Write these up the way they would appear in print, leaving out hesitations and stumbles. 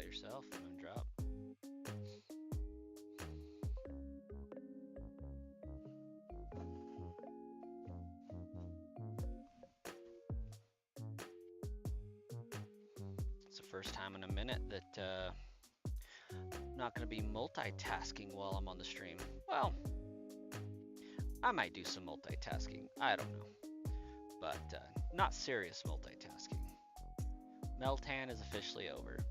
yourself, Moondrop. It's the first time in a minute that I'm not going to be multitasking while I'm on the stream. Well, I might do some multitasking. I don't know. But not serious multitasking. Meltan is officially over.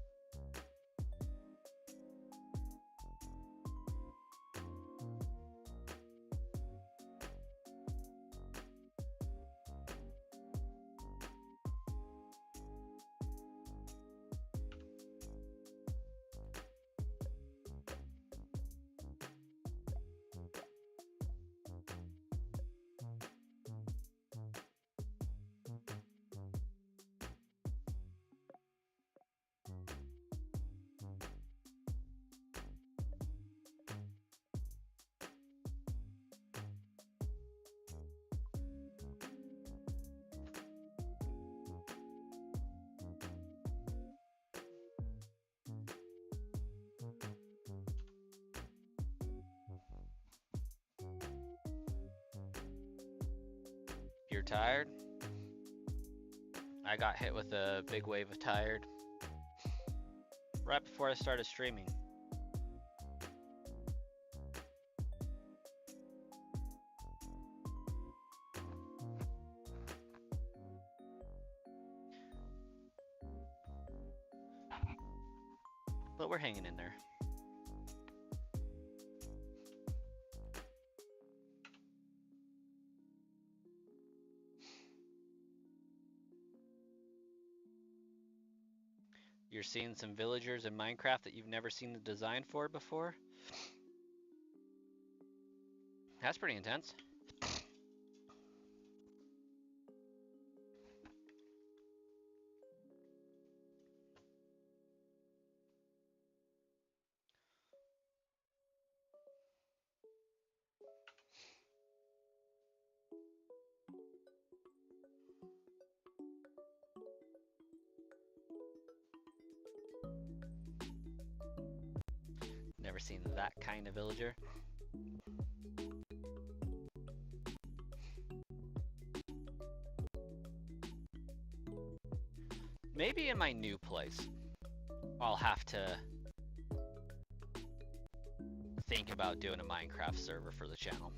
You're tired? I got hit with a big wave of tired right before I started streaming. But we're hanging in there. You're seeing some villagers in Minecraft that you've never seen the design for before? That's pretty intense. Never seen that kind of villager. Maybe in my new place, I'll have to think about doing a Minecraft server for the channel.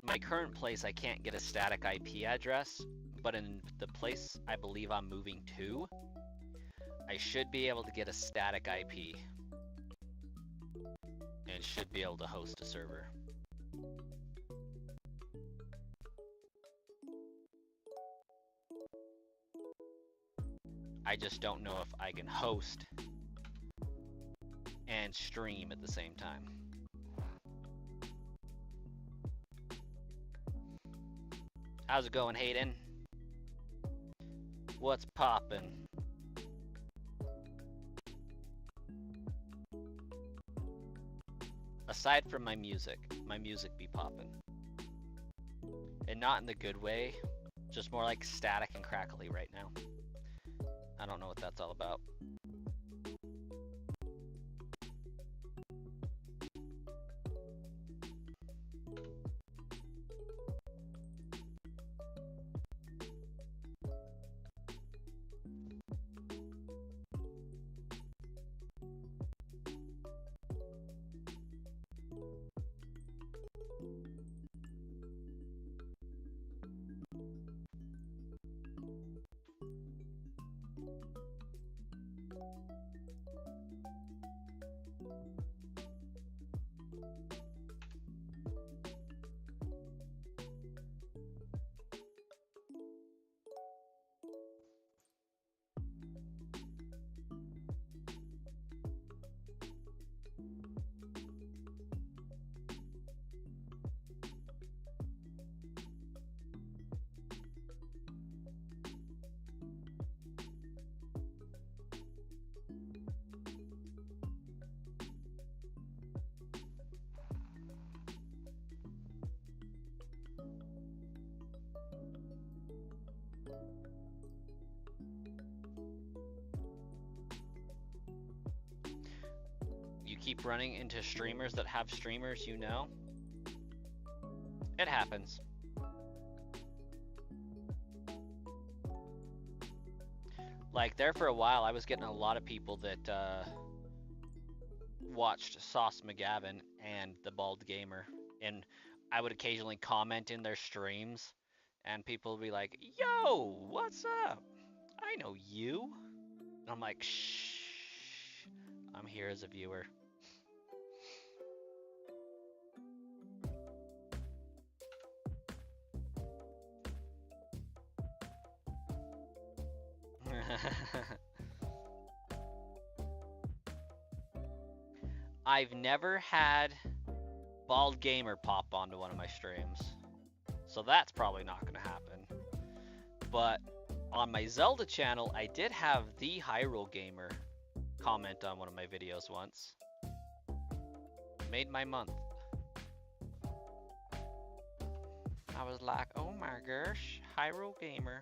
My current place, I can't get a static IP address, but in the place I believe I'm moving to, I should be able to get a static IP and should be able to host a server. I just don't know if I can host and stream at the same time. How's it going, Hayden? What's poppin'? Aside from my music be poppin'. And not in the good way, just more like static and crackly right now. I don't know what that's all about. keep running into streamers that have streamers you know. It happens. Like, there for a while, I was getting a lot of people that watched Sauce McGavin and the Bald Gamer, and I would occasionally comment in their streams, and people would be like, "Yo, what's up? I know you." And I'm like, "Shh, I'm here as a viewer." I've never had Bald Gamer pop onto one of my streams, so that's probably not gonna happen. But on my Zelda channel, I did have the Hyrule Gamer comment on one of my videos once. Made my month. I was like, oh my gosh, Hyrule Gamer.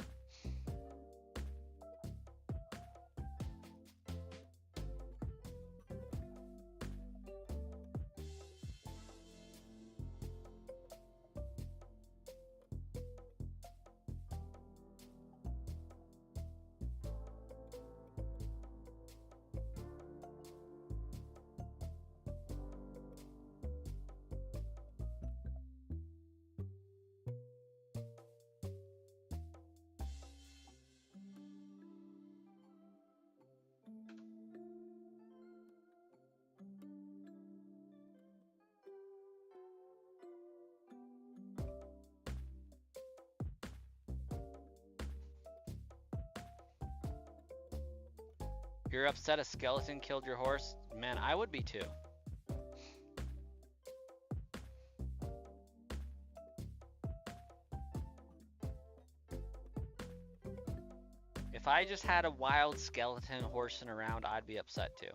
You're upset a skeleton killed your horse? Man, I would be too. If I just had a wild skeleton horsing around, I'd be upset too.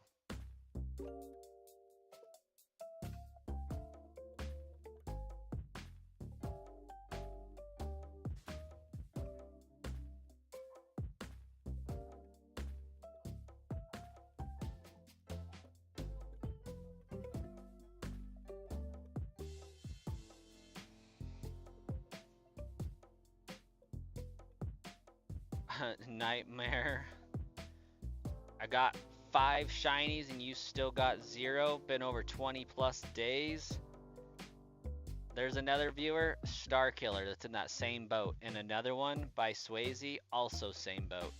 Nightmare. I got 5 shinies and you still got 0. Been over 20 plus days. There's another viewer, Star Killer, that's in that same boat. And another one by Swayze, also same boat.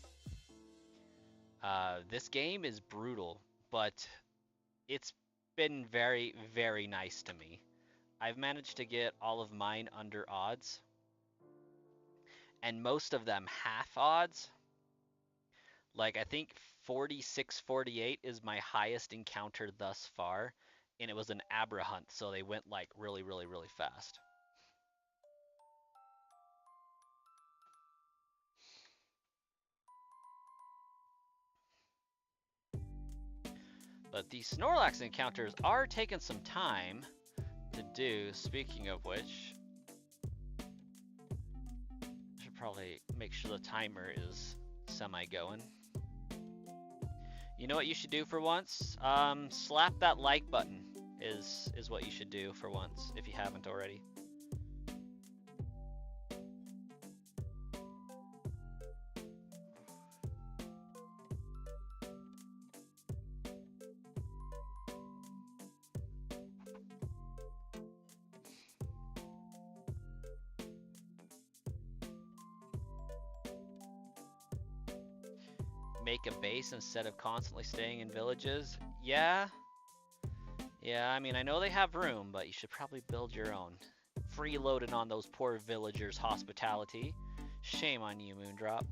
This game is brutal, but it's been very, very nice to me. I've managed to get all of mine under odds, and most of them half odds. Like, I think 46-48 is my highest encounter thus far, and it was an Abra hunt, so they went like really, really, really fast. But these Snorlax encounters are taking some time to do. Speaking of which, I should probably make sure the timer is semi-going. You know what you should do for once? Slap that like button is what you should do for once, if you haven't already. Make a base instead of constantly staying in villages? Yeah, I mean, I know they have room, but you should probably build your own. Freeloading on those poor villagers' hospitality. Shame on you, Moondrop.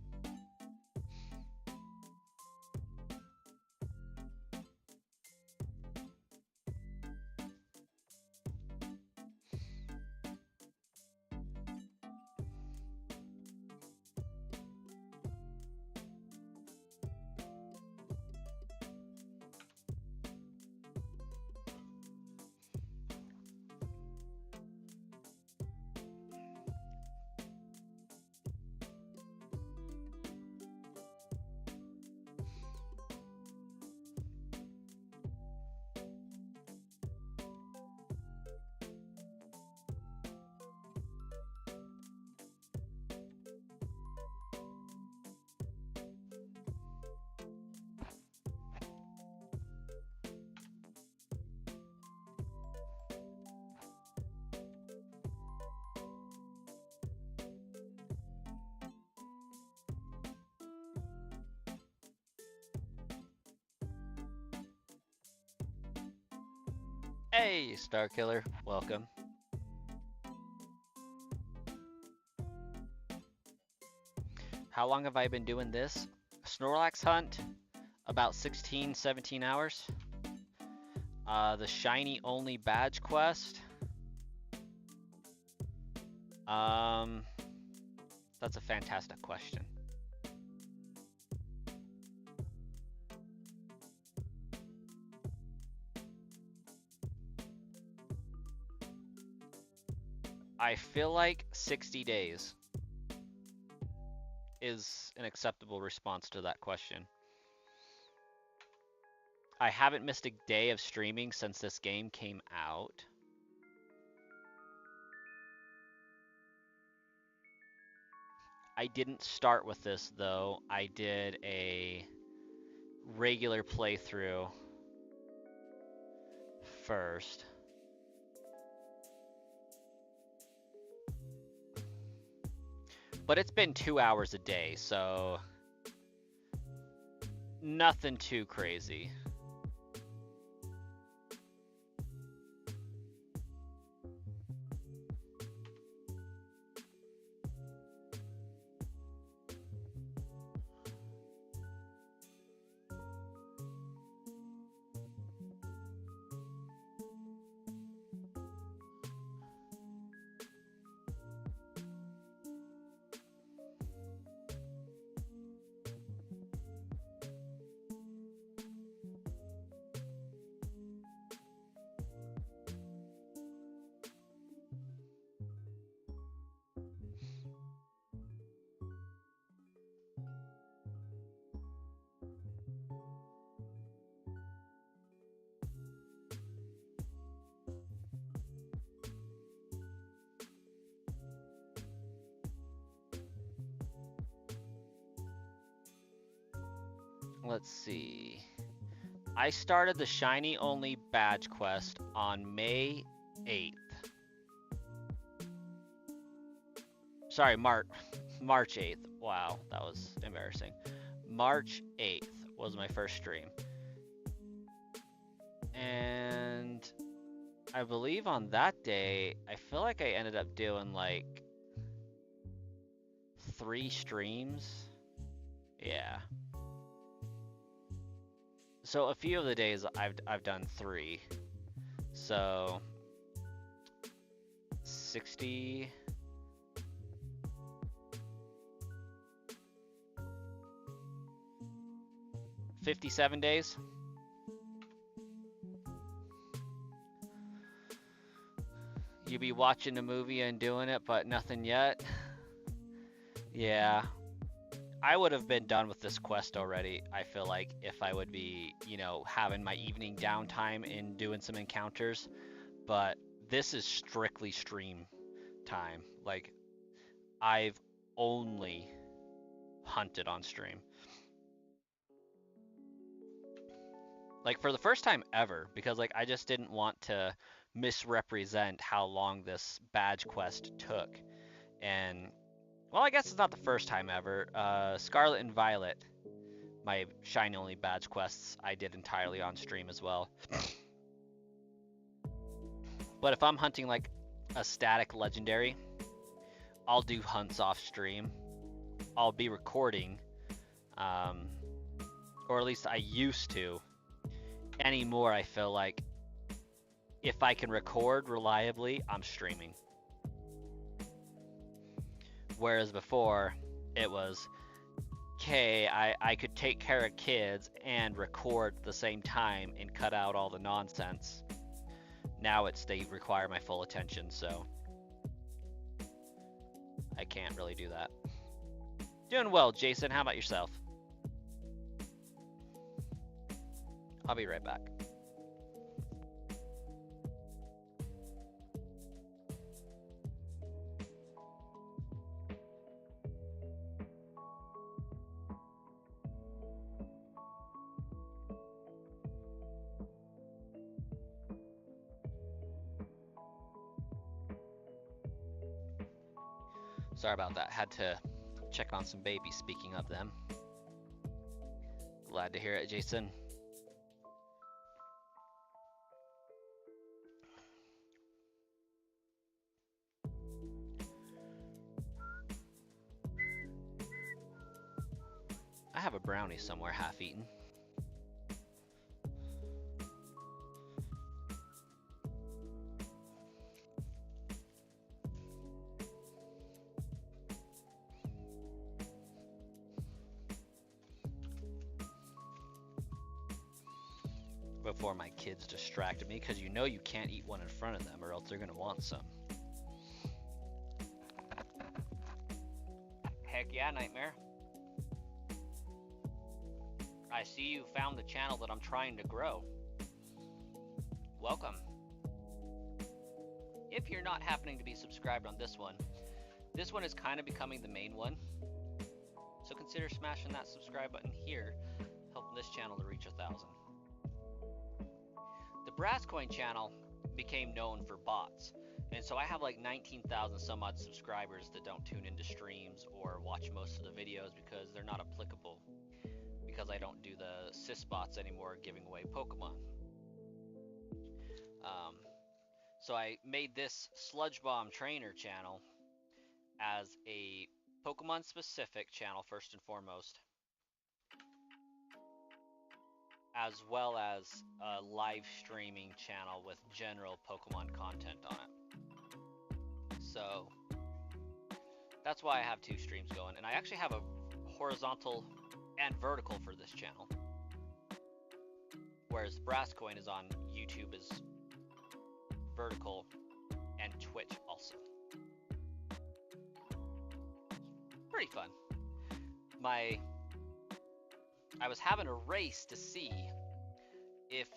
Hey, Star Killer, welcome. How long have I been doing this? Snorlax hunt, about 16, 17 hours. The shiny only badge quest. That's a fantastic question. I feel like 60 days is an acceptable response to that question. I haven't missed a day of streaming since this game came out. I didn't start with this though. I did a regular playthrough first. But it's been 2 hours a day, so nothing too crazy. Let's see. I started the shiny only badge quest on May 8th. Sorry, March 8th. Wow, that was embarrassing. March 8th was my first stream. And I believe on that day, I feel like I ended up doing like 3 streams. Yeah. So a few of the days I've done 3. So 60 57 days. You be watching a movie and doing it, but nothing yet. Yeah. I would have been done with this quest already, I feel like, if I would be, you know, having my evening downtime and doing some encounters. But this is strictly stream time. Like, I've only hunted on stream. Like, for the first time ever, because, like, I just didn't want to misrepresent how long this badge quest took. And, well, I guess it's not the first time ever. Scarlet and Violet, my shiny only badge quests, I did entirely on stream as well. But if I'm hunting like a static legendary, I'll do hunts off stream. I'll be recording, or at least I used to. Anymore, I feel like if I can record reliably, I'm streaming. Whereas before, it was, okay, I could take care of kids and record at the same time and cut out all the nonsense. Now they require my full attention, so I can't really do that. Doing well, Jason. How about yourself? I'll be right back. Sorry about that. Had to check on some babies, speaking of them. Glad to hear it, Jason. have a brownie somewhere half-eaten. Before my kids distracted me, because you know you can't eat one in front of them or else they're gonna want some. Heck yeah, Nightmare. I see you found the channel that I'm trying to grow. Welcome. If you're not happening to be subscribed on this one is kind of becoming the main one. So consider smashing that subscribe button here, helping this channel to reach 1,000. The Brass Coin channel became known for bots, and so I have like 19,000 some odd subscribers that don't tune into streams or watch most of the videos because they're not applicable, because I don't do the sis bots anymore giving away Pokemon. So I made this Sludge Bomb Trainer channel as a Pokemon specific channel first and foremost, as well as a live streaming channel with general Pokemon content on it. So that's why I have 2 streams going, and I actually have a horizontal and vertical for this channel, whereas Brass Coin is on YouTube as vertical and Twitch also. Pretty fun. I was having a race to see if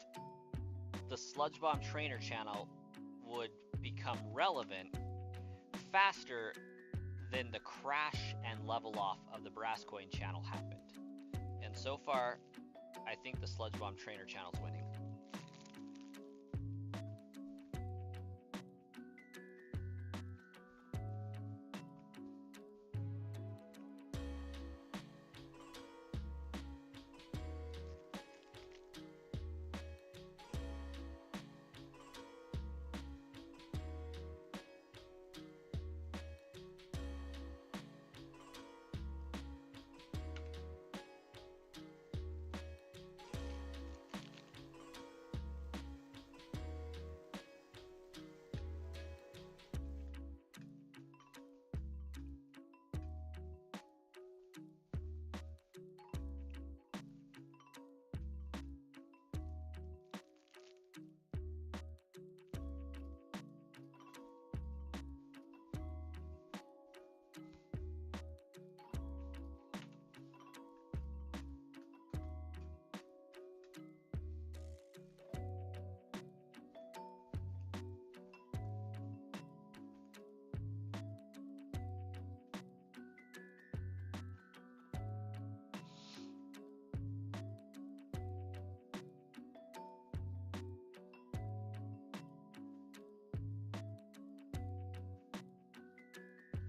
the Sludge Bomb Trainer channel would become relevant faster than the crash and level off of the Brass Coin channel happened. And so far, I think the Sludge Bomb Trainer channel's winning.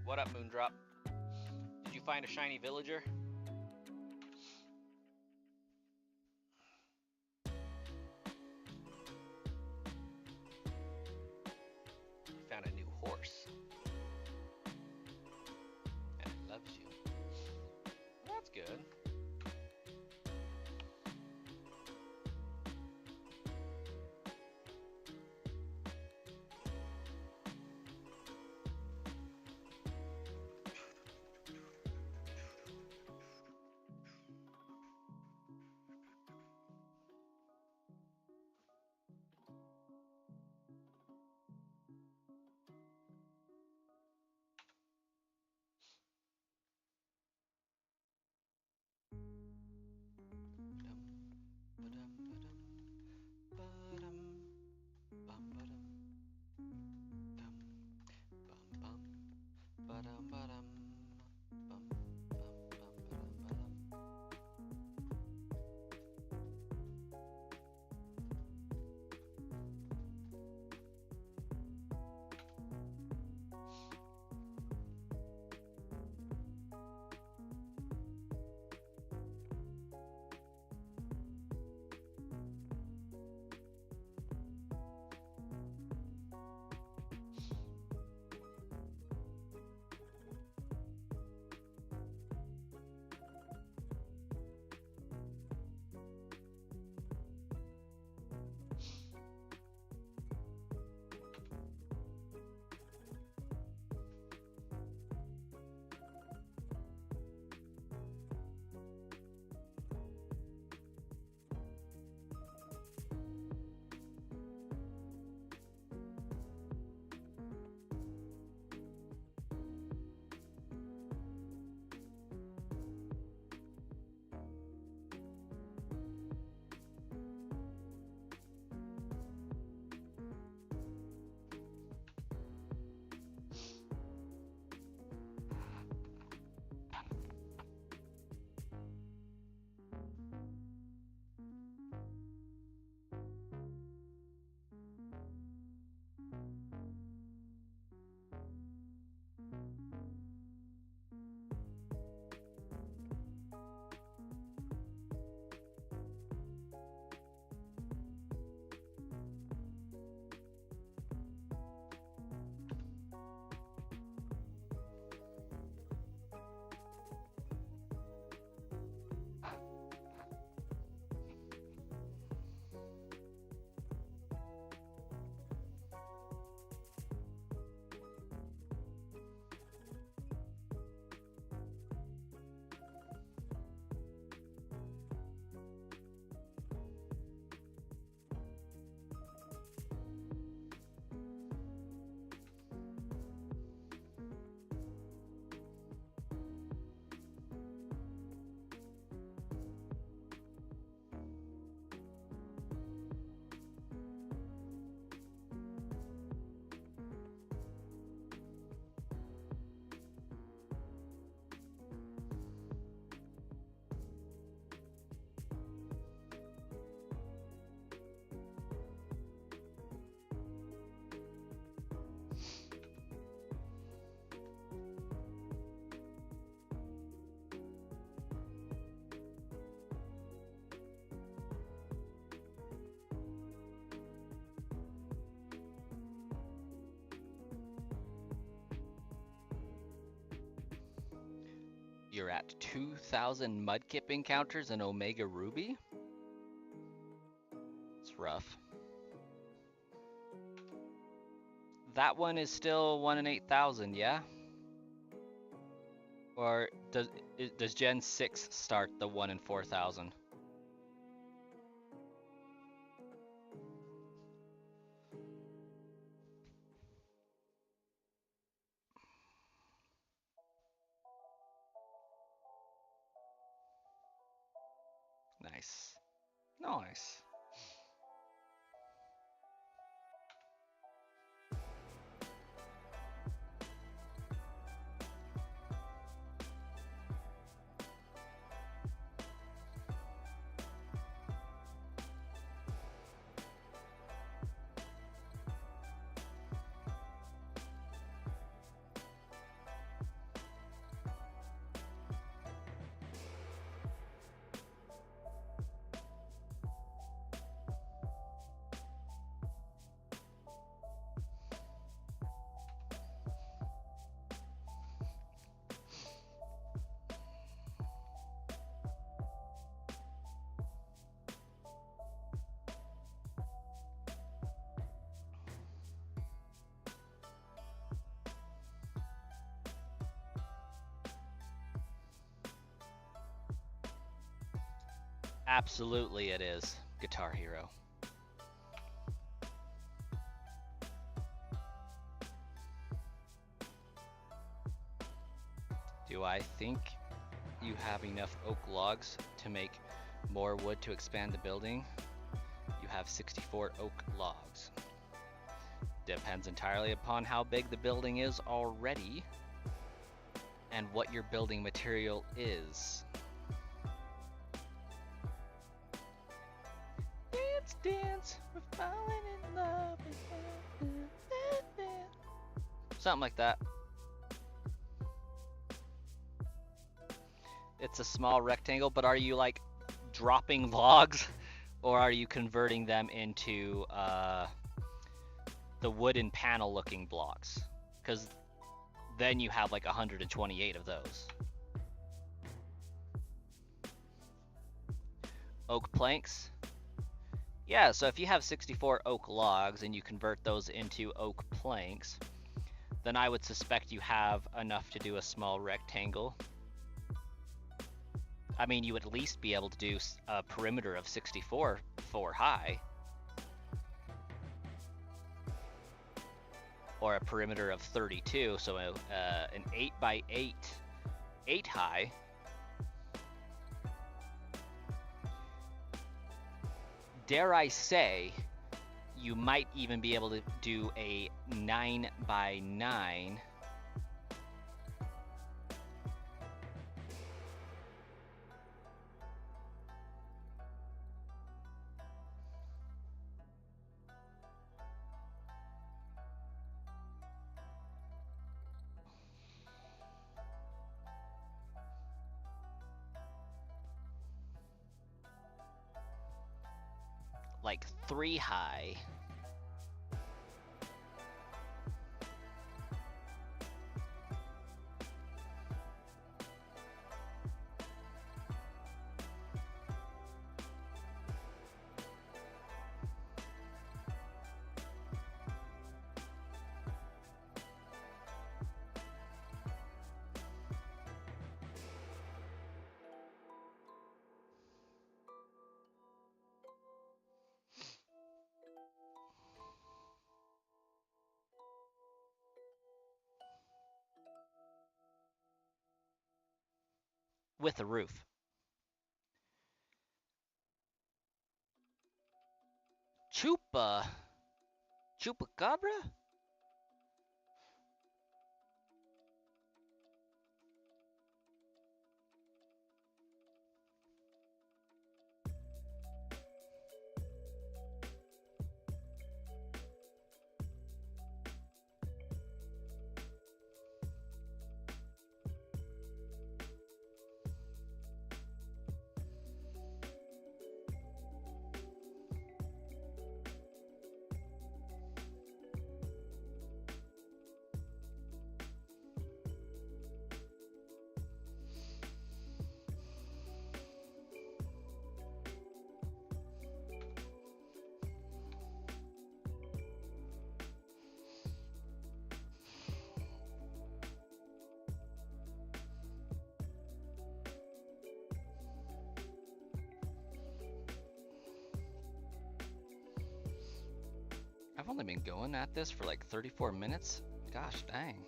What up, Moondrop? Did you find a shiny villager? Found a new horse. And it loves you. Well, that's good. you're at 2,000 Mudkip encounters in Omega Ruby? It's rough. That one is still 1 in 8,000, yeah? Or does Gen 6 start the 1 in 4,000? Nice. Nice. Absolutely it is, Guitar Hero. Do I think you have enough oak logs to make more wood to expand the building? You have 64 oak logs. Depends entirely upon how big the building is already and what your building material is. Dance, dance, we're falling in love. Something like that. It's a small rectangle, but are you like dropping logs or are you converting them into the wooden panel looking blocks? Because then you have like 128 of those. Oak planks? Yeah, so if you have 64 oak logs and you convert those into oak planks, then I would suspect you have enough to do a small rectangle. I mean, you would at least be able to do a perimeter of 64 4 high. Or a perimeter of 32, so an 8 by 8, 8 high. Dare I say, you might even be able to do a 9 by 9. Like 3 high. With a roof. Chupacabra? I've only been going at this for like 34 minutes. Gosh dang.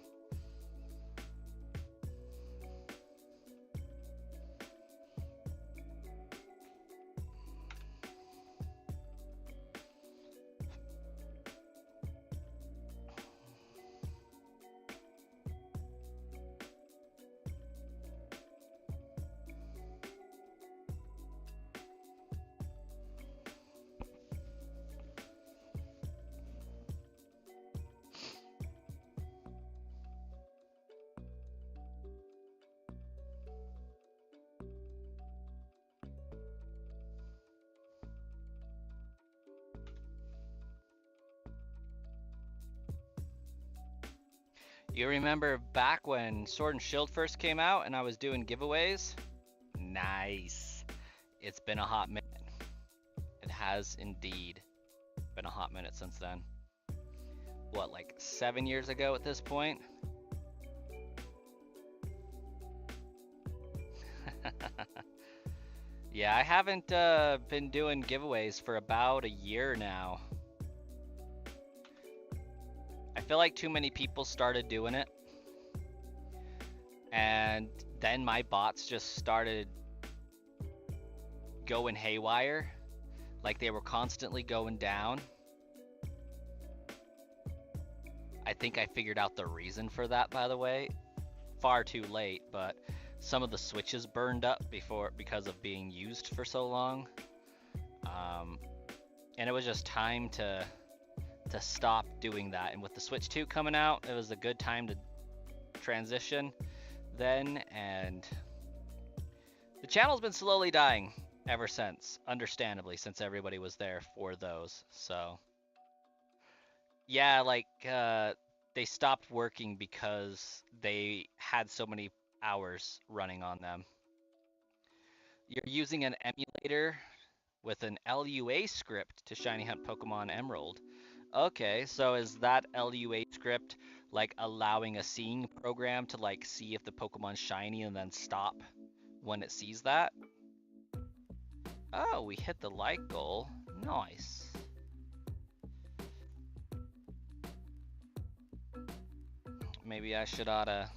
You remember back when Sword and Shield first came out and I was doing giveaways? Nice. It's been a hot minute. It has indeed been a hot minute since then. What, like 7 years ago at this point? Yeah, I haven't been doing giveaways for about a year now. I feel like too many people started doing it. And then my bots just started going haywire. Like they were constantly going down. I think I figured out the reason for that, by the way. Far too late, but some of the switches burned up because of being used for so long. And it was just time to stop doing that. And with the Switch 2 coming out, it was a good time to transition then, and the channel's been slowly dying ever since, understandably, since everybody was there for those. So yeah, like they stopped working because they had so many hours running on them. You're using an emulator with an LUA script to shiny hunt Pokemon Emerald. Okay, so is that LUA script like allowing a seeing program to like see if the Pokemon's shiny and then stop when it sees that? Oh, we hit the like goal. Nice. Maybe I should oughta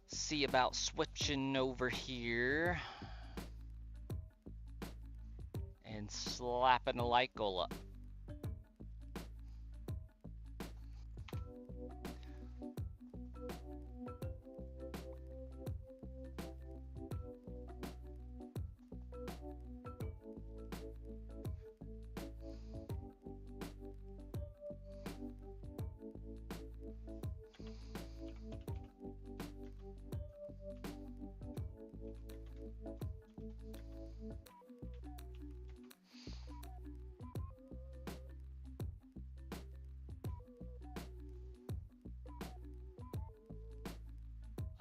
see about switching over here and slapping a like goal up.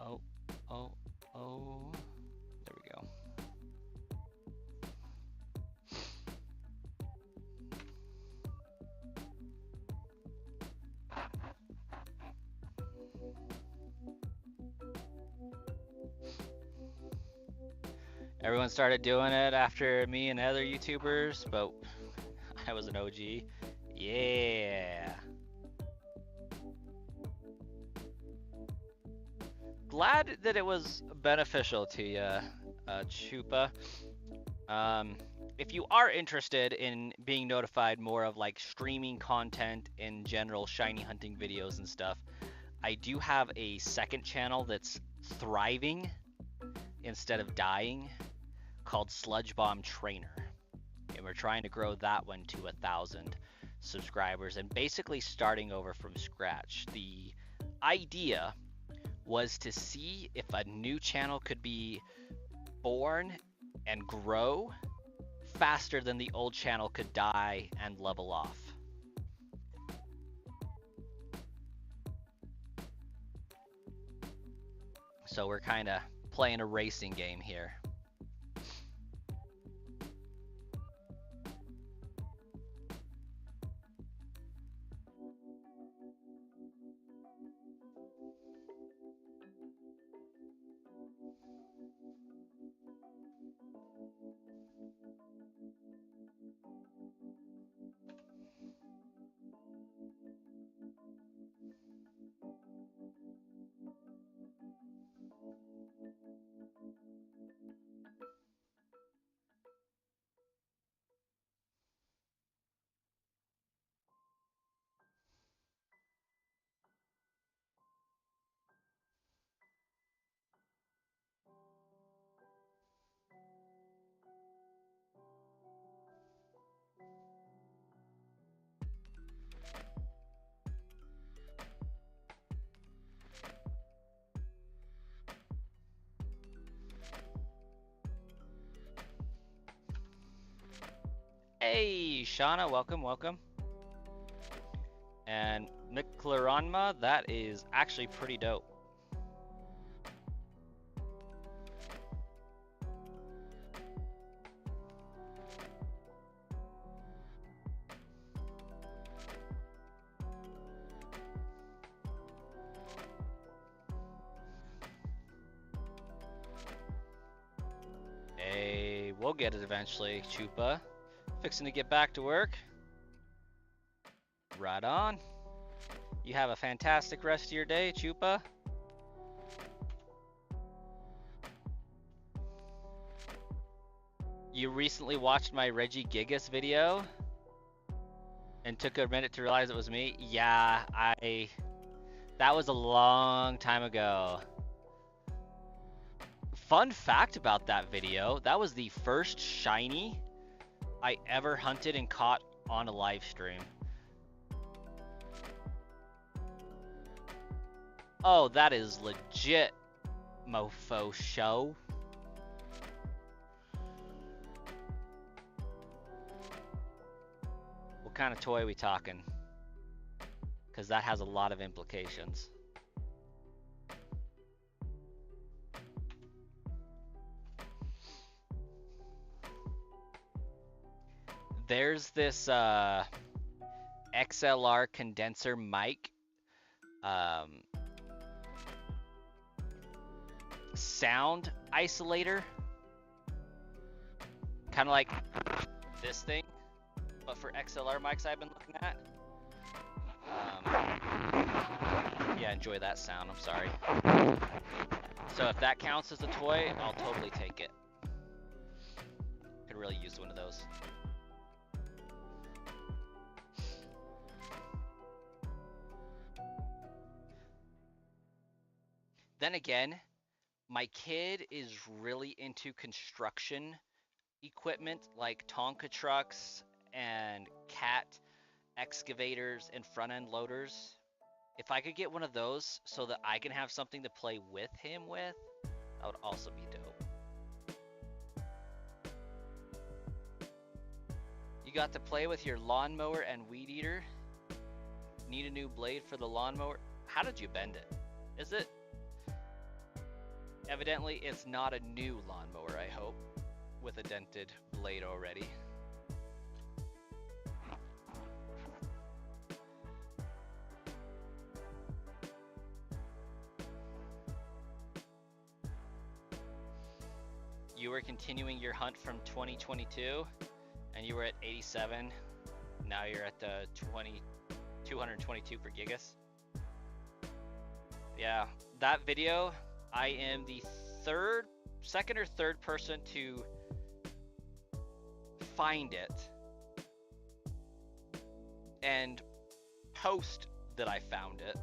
Oh, oh, oh. There we go. Everyone started doing it after me and other YouTubers, but I was an OG. Yeah. Glad that it was beneficial to you, Chupa. If you are interested in being notified more of like streaming content in general, shiny hunting videos and stuff, I do have a second channel that's thriving instead of dying called Sludge Bomb Trainer. And we're trying to grow that one to 1,000 subscribers and basically starting over from scratch. The idea was to see if a new channel could be born and grow faster than the old channel could die and level off. So we're kind of playing a racing game here. Hey, Shauna, welcome, welcome. And McLaronma, that is actually pretty dope. Hey, we'll get it eventually, Chupa. Fixing to get back to work. Right on. You have a fantastic rest of your day, Chupa. You recently watched my Reggie Gigas video and took a minute to realize it was me? Yeah, that was a long time ago. Fun fact about that video, that was the first shiny I ever hunted and caught on a live stream. Oh, that is legit, mofo show. What kind of toy are we talking? Because that has a lot of implications. There's this XLR condenser mic sound isolator, kind of like this thing, but for XLR mics I've been looking at. Yeah, enjoy that sound, I'm sorry. So if that counts as a toy, I'll totally take it. Could really use one of those. Then again, my kid is really into construction equipment like Tonka trucks and Cat excavators and front end loaders. If I could get one of those so that I can have something to play with him with, that would also be dope. You got to play with your lawnmower and weed eater? Need a new blade for the lawnmower? How did you bend it? Is it? Evidently, it's not a new lawnmower, I hope, with a dented blade already. You were continuing your hunt from 2022, and you were at 87. Now you're at 222 for Gigas. Yeah, that video, I am the second or third person to find it and post that I found it,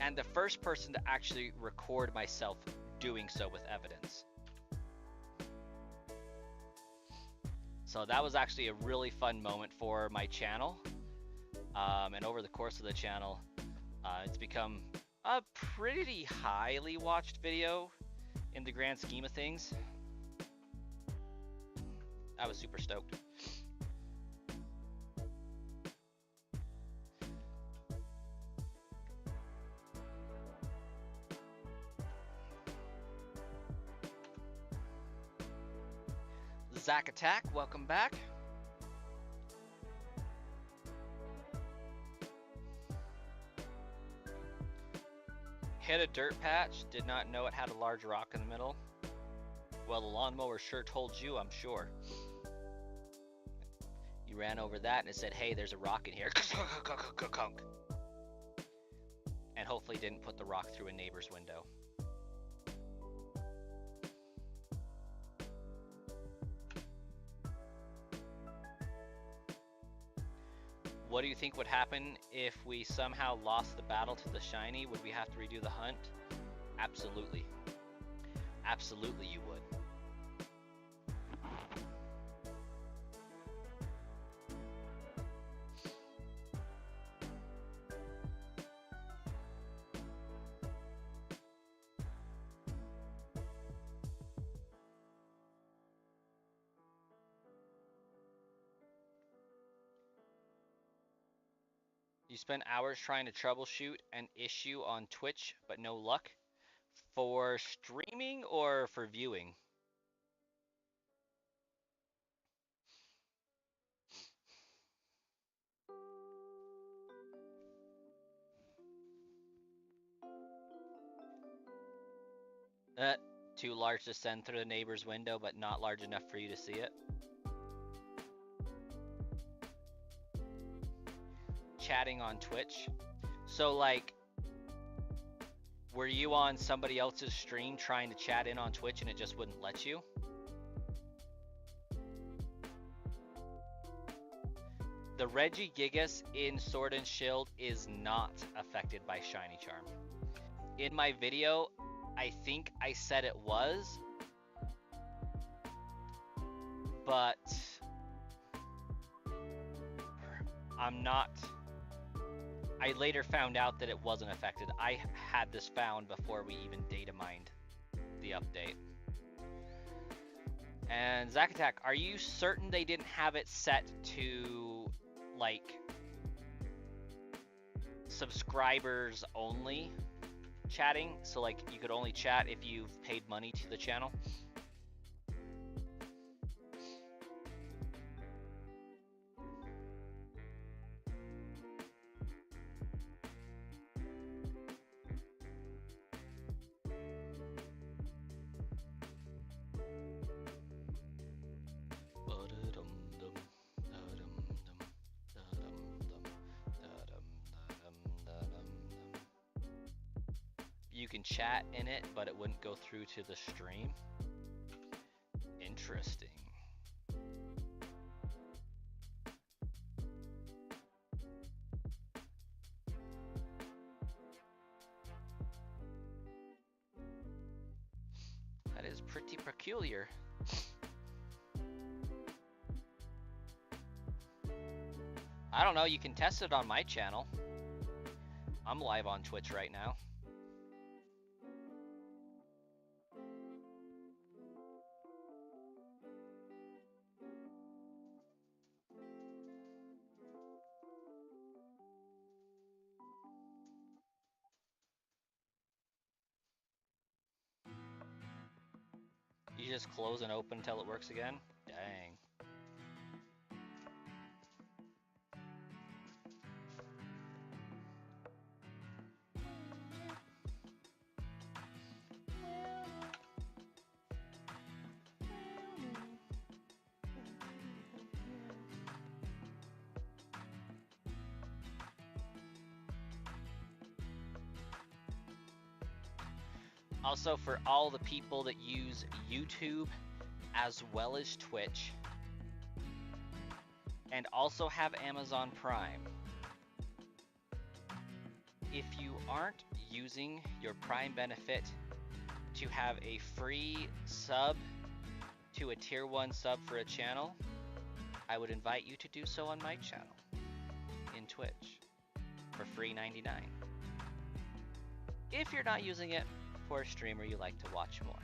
and the first person to actually record myself doing so with evidence. So that was actually a really fun moment for my channel, and over the course of the channel, it's become a pretty highly watched video in the grand scheme of things. I was super stoked. Zach Attack, welcome back. Hit a dirt patch, did not know it had a large rock in the middle. Well, the lawnmower sure told you, I'm sure. You ran over that and it said, hey, there's a rock in here. And hopefully didn't put the rock through a neighbor's window. What do you think would happen if we somehow lost the battle to the shiny? Would we have to redo the hunt? Absolutely. Absolutely you would. You spend hours trying to troubleshoot an issue on Twitch, but no luck? For streaming or for viewing? Too large to send through the neighbor's window, but not large enough for you to see it. Chatting on Twitch. So, like, were you on somebody else's stream trying to chat in on Twitch and it just wouldn't let you? The Regigigas in Sword and Shield is not affected by Shiny Charm. In my video, I think I said it was, but I'm not. I later found out that it wasn't affected. I had this found before we even data mined the update. And Zack Attack, are you certain they didn't have it set to, like, subscribers only chatting? So, like, you could only chat if you've paid money to the channel? You can chat in it, but it wouldn't go through to the stream. Interesting. That is pretty peculiar. I don't know, you can test it on my channel. I'm live on Twitch right now. You just close and open until it works again? Dang. Also, for all the people that use YouTube as well as Twitch, and also have Amazon Prime, if you aren't using your Prime benefit to have a free sub to a tier 1 sub for a channel, I would invite you to do so on my channel in Twitch for free 99. If you're not using it for a streamer you like to watch more.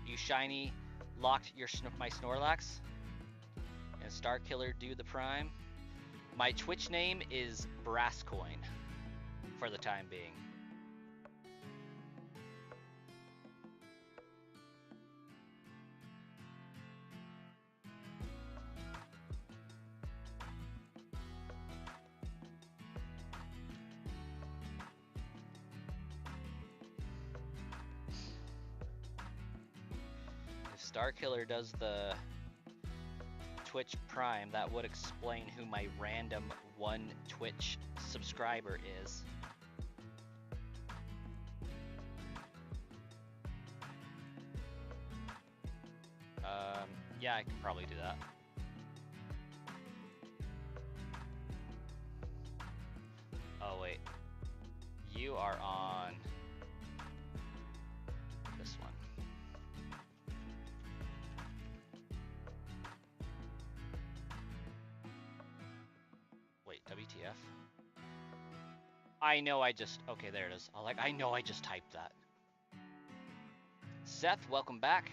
You shiny locked my Snorlax and Starkiller do the Prime. My Twitch name is Brasscoin for the time being. Starkiller does the Twitch Prime, that would explain who my random one Twitch subscriber is. Yeah, I can probably do that. Oh wait, you are on this one. Wait, WTF? I know I just, okay, there it is. I know I just typed that. Seth, welcome back.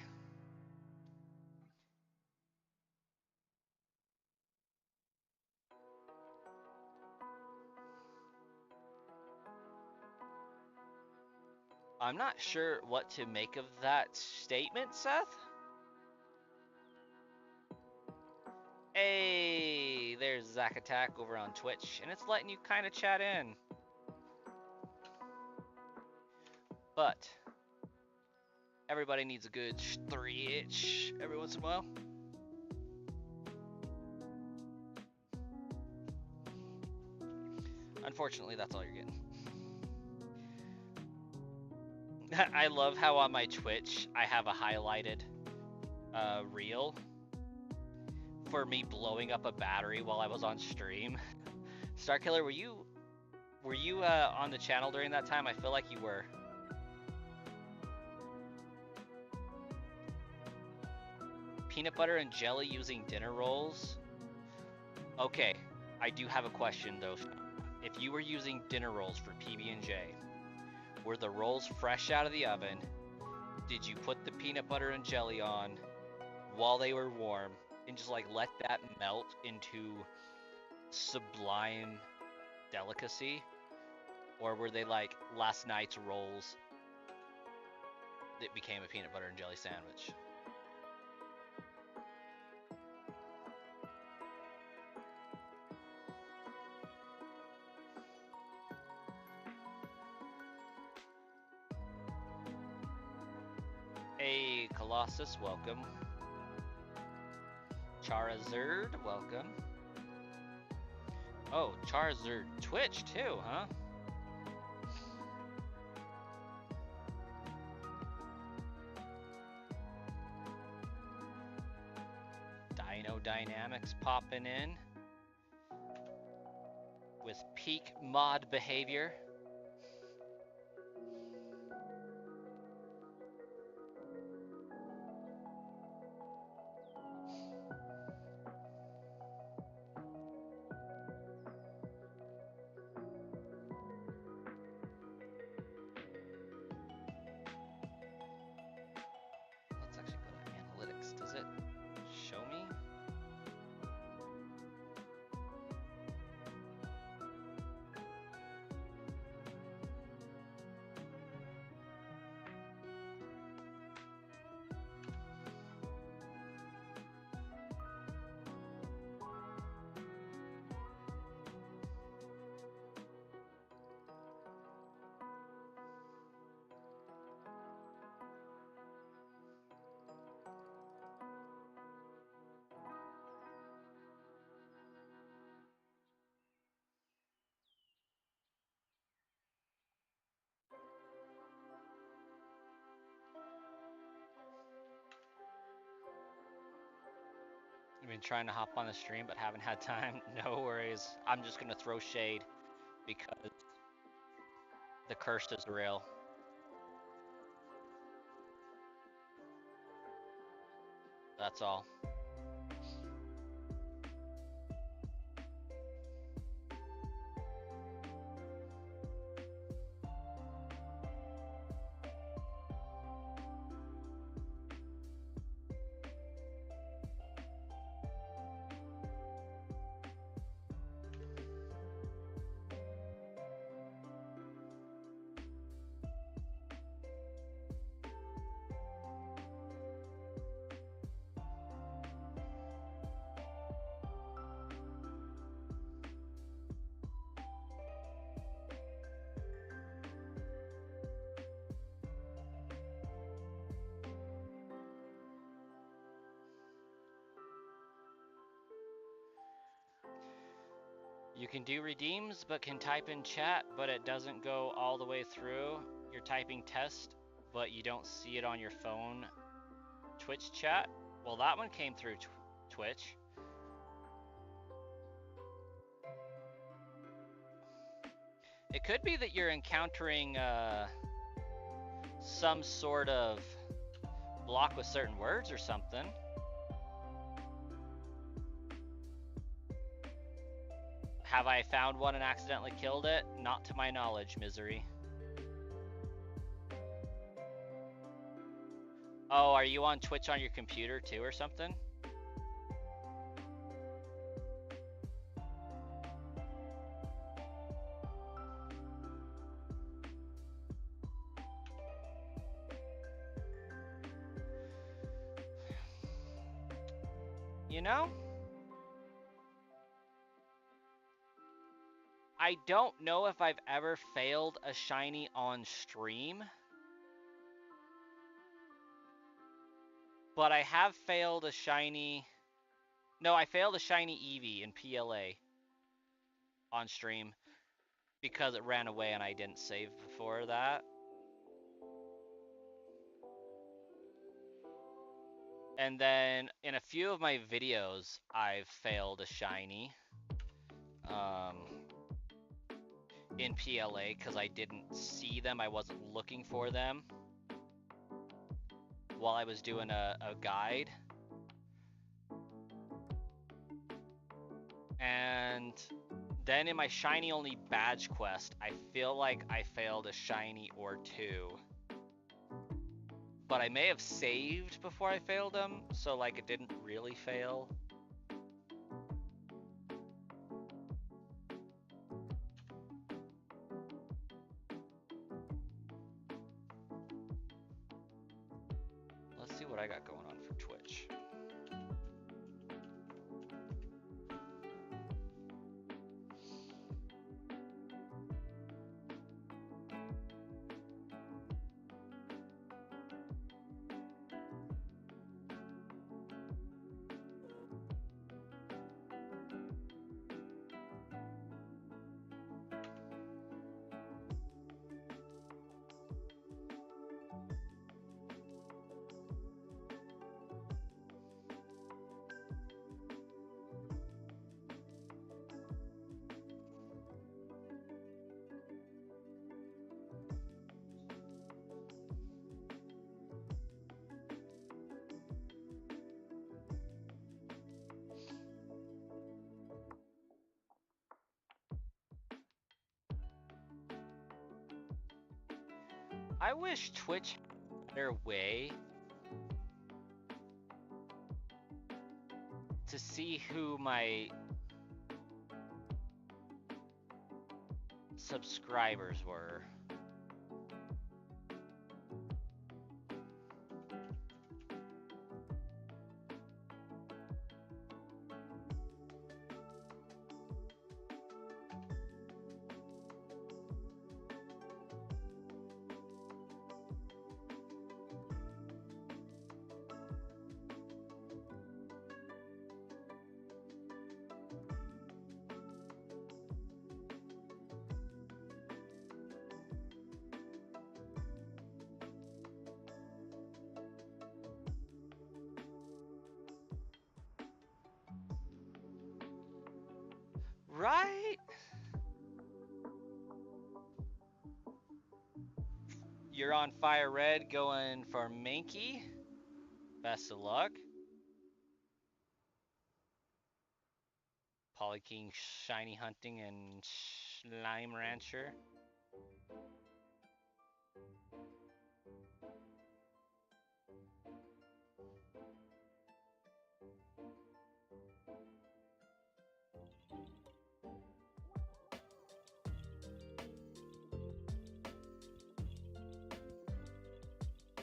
I'm not sure what to make of that statement, Seth. Hey, there's Zach Attack over on Twitch, and it's letting you kind of chat in. But everybody needs a good 3-inch every once in a while. Unfortunately, that's all you're getting. I love how on my Twitch I have a highlighted reel for me blowing up a battery while I was on stream. Starkiller, were you on the channel during that time? I feel like you were. Peanut butter and jelly using dinner rolls. Okay, I do have a question though. If you were using dinner rolls for PB&J, were the rolls fresh out of the oven? Did you put the peanut butter and jelly on while they were warm and just like let that melt into sublime delicacy? Or were they like last night's rolls that became a peanut butter and jelly sandwich? Hey, Colossus, welcome. Charizard, welcome. Oh, Charizard Twitch too, huh? Dino Dynamics popping in with peak mod behavior. Let's actually go to analytics. Does it show me? I've been trying to hop on the stream but haven't had time. No worries. I'm just gonna throw shade because the curse is real. That's all. You can do redeems, but can type in chat, but it doesn't go all the way through. You're typing test, but you don't see it on your phone Twitch chat. Well, that one came through Twitch. It could be that you're encountering some sort of block with certain words or something. Have I found one and accidentally killed it? Not to my knowledge, Misery. Oh, are you on Twitch on your computer too or something? You know? I don't know if I've ever failed a shiny on stream, but I have failed a shiny. No, I failed a shiny Eevee in PLA on stream because it ran away and I didn't save before that. And then in a few of my videos, I've failed a shiny in PLA because I didn't see them. I wasn't looking for them while I was doing a guide. And then in my shiny only badge quest, I feel like I failed a shiny or two. But I may have saved before I failed them, so like it didn't really fail. Let's see what I got going on for Twitch. I wish Twitch had a better way to see who my subscribers were. Right? You're on Fire Red going for Mankey. Best of luck. Polyking Shiny Hunting and Slime Rancher.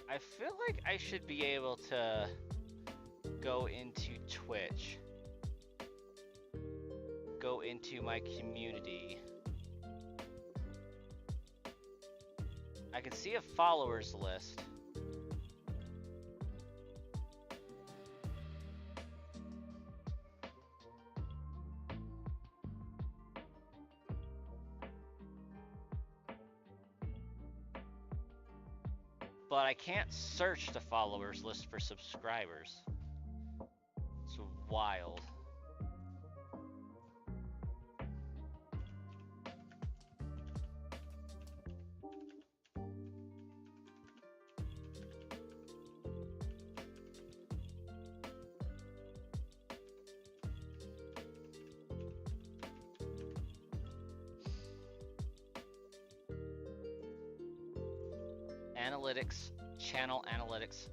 I feel like I should be able to go into Twitch. Go into my community. I can see a followers list. But I can't search the followers list for subscribers. It's wild. Analytics, channel analytics.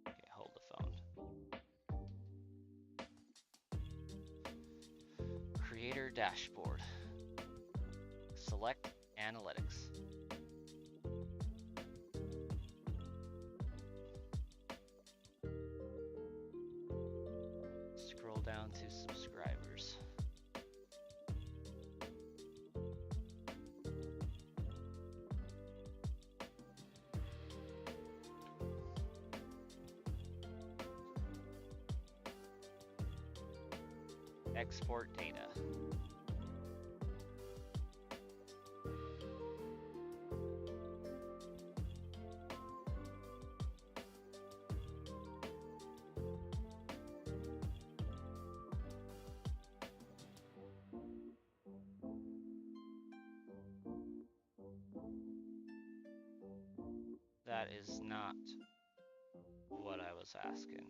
Okay, hold the phone. Creator dashboard. Select analytics. Scroll down to subscribers. Export data. That is not what I was asking.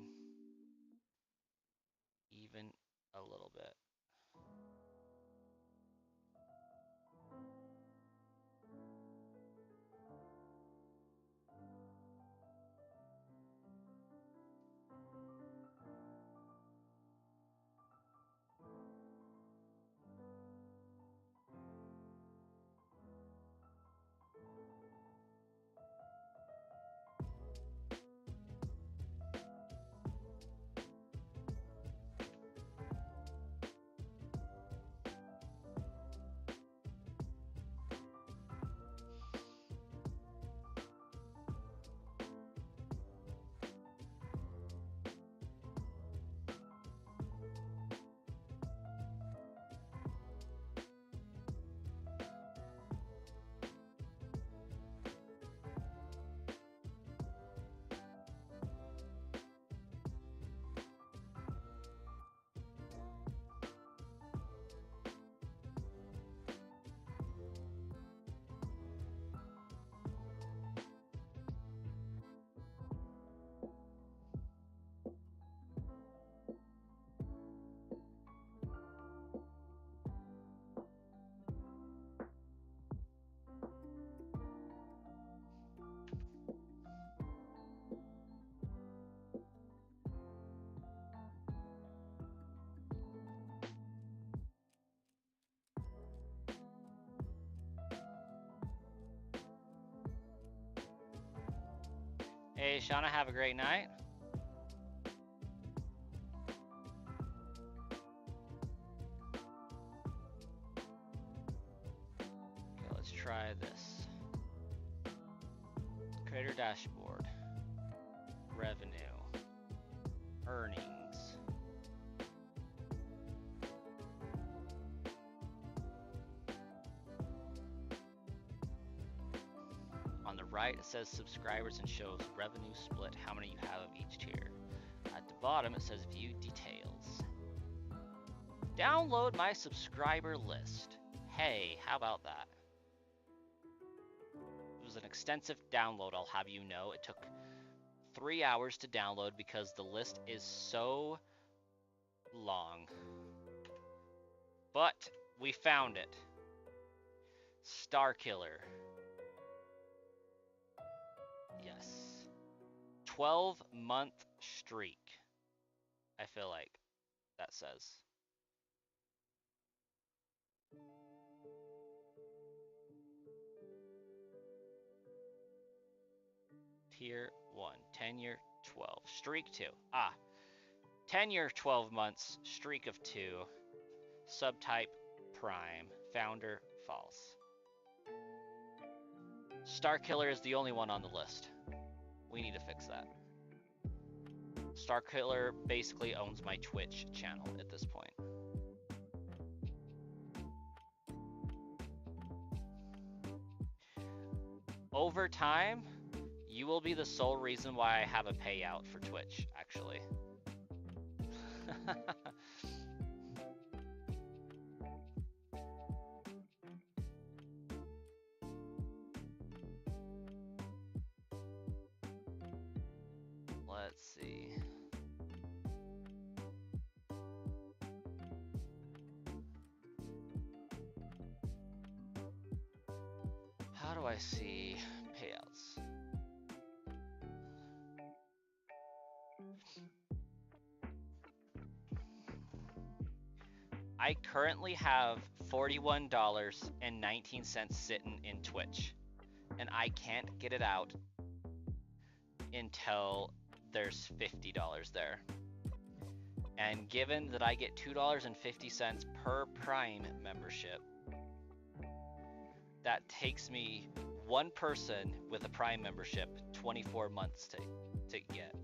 Even a little bit. Hey, Shauna, have a great night. Okay, let's try this. Creator dashboard. Revenue. Earnings. On the right, it says subscribers and shows revenue split, how many you have of each tier. At the bottom, it says view details. Download my subscriber list. Hey, how about that? It was an extensive download, I'll have you know. It took 3 hours to download because the list is so long. But we found it. Star Killer. Yes. 12-month streak. I feel like that says. Tier 1, tenure 12, streak 2. Ah, tenure 12 months, streak of 2, subtype prime, founder false. Star Killer is the only one on the list. We need to fix that. Star Killer basically owns my Twitch channel at this point. Over time, you will be the sole reason why I have a payout for Twitch, actually. Let's see. How do I see payouts? I currently have $41.19 sitting in Twitch, and I can't get it out until there's $50 there. And given that I get $2.50 per Prime membership, that takes me one person with a Prime membership 24 months to get.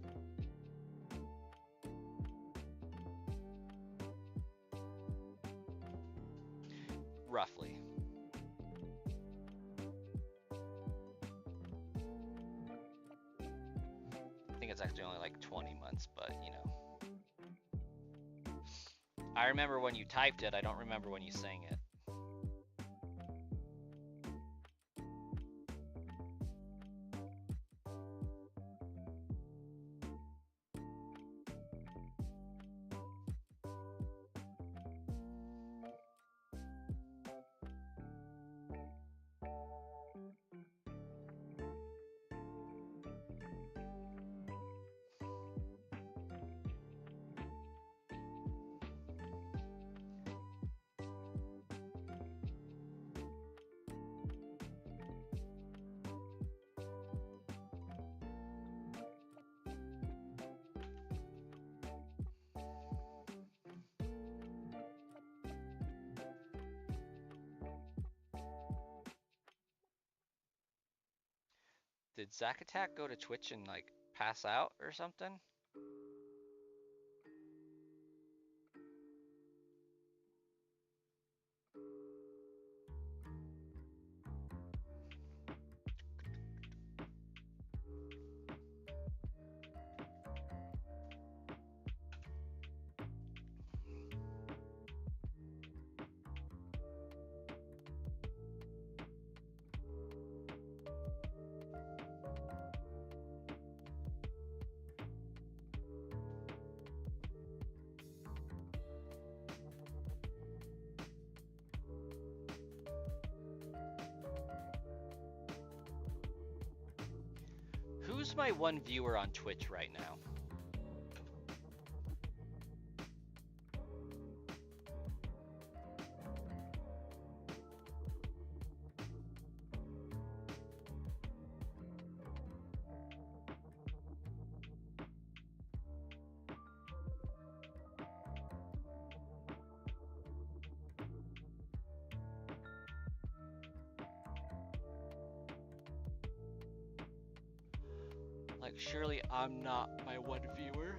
Roughly. I think it's actually only like 20 months, but you know. I remember when you typed it, I don't remember when you sang it. Did Zack Attack go to Twitch and like pass out or something? Who's my one viewer on Twitch right now? Like, surely I'm not my one viewer.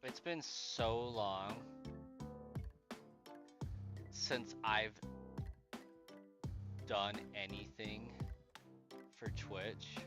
It's been so long since I've done anything for Twitch.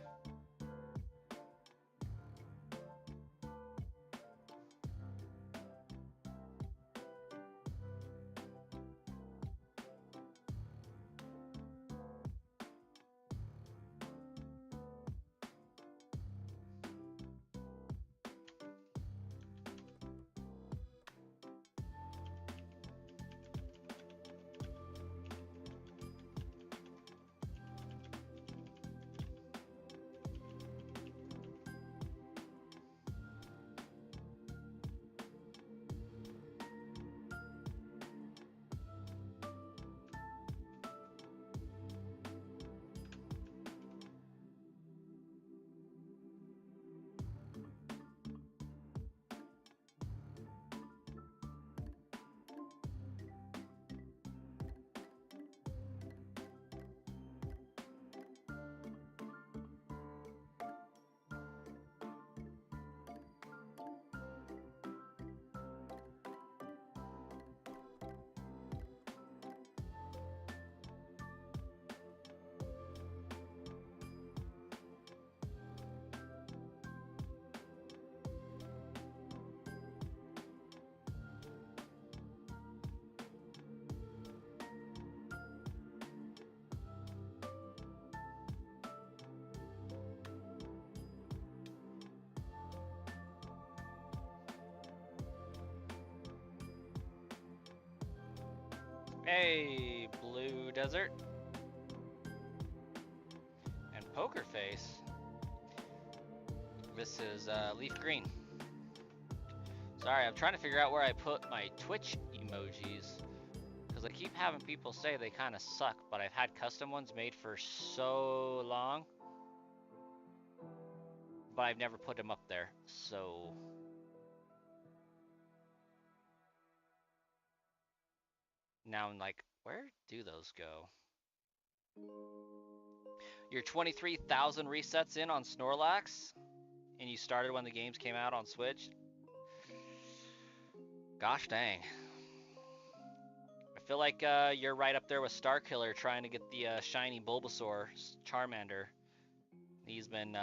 Hey, Blue Desert. And Poker Face. This is Leaf Green. Sorry, I'm trying to figure out where I put my Twitch emojis. Because I keep having people say they kind of suck, but I've had custom ones made for so long. But I've never put them up there, so... Now I'm like, where do those go? You're 23,000 resets in on Snorlax, and you started when the games came out on Switch? Gosh dang. I feel like you're right up there with Starkiller trying to get the shiny Bulbasaur Charmander. He's been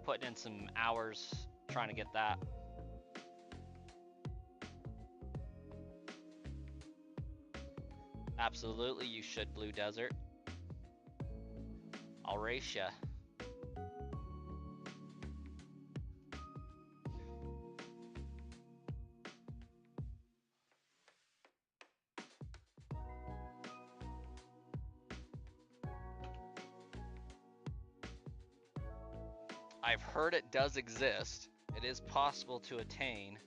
putting in some hours trying to get that. Absolutely, you should, Blue Desert. I'll race ya. I've heard it does exist. It is possible to attain.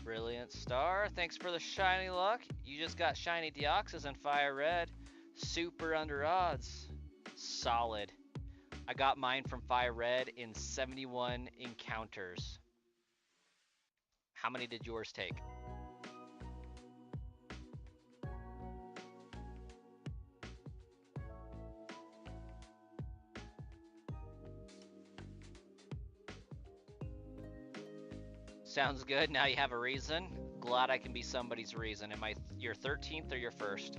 Brilliant Star, thanks for the shiny luck. You just got shiny Deoxys and Fire Red. Super under odds. Solid. I got mine from Fire Red in 71 encounters. How many did yours take? Sounds good. Now you have a reason. Glad I can be somebody's reason. Am I your 13th or your first?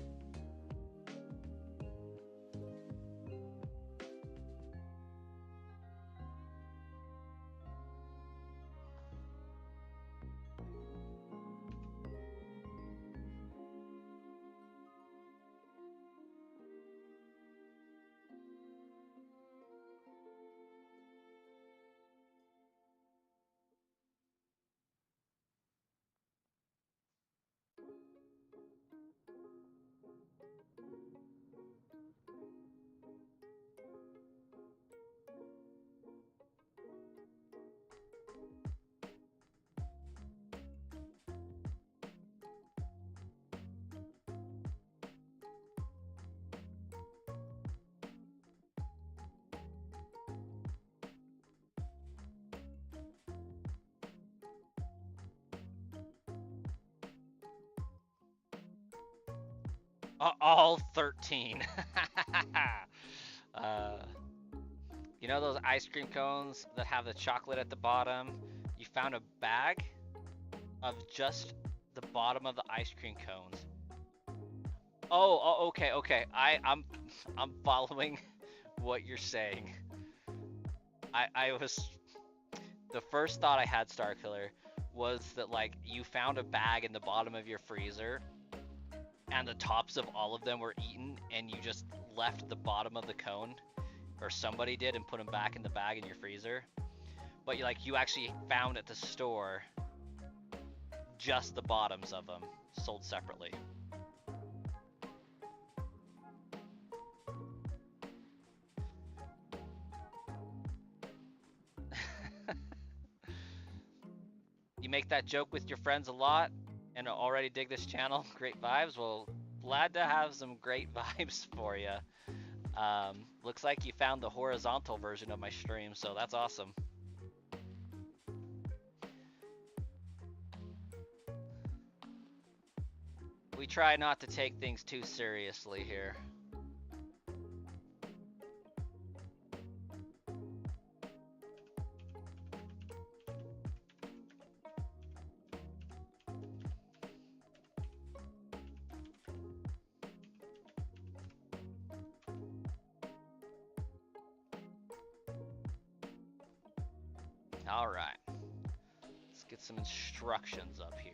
All 13. You know those ice cream cones that have the chocolate at the bottom? You found a bag of just the bottom of the ice cream cones. Oh, okay. I'm following what you're saying. I was the first thought I had, Starkiller, was that like you found a bag in the bottom of your freezer and the tops of all of them were eaten and you just left the bottom of the cone, or somebody did, and put them back in the bag in your freezer. But you actually found at the store just the bottoms of them sold separately. You make that joke with your friends a lot and already dig this channel. Great vibes. Well, glad to have some great vibes for you. Looks like you found the horizontal version of my stream, so that's awesome. We try not to take things too seriously here. All right. Let's get some instructions up here.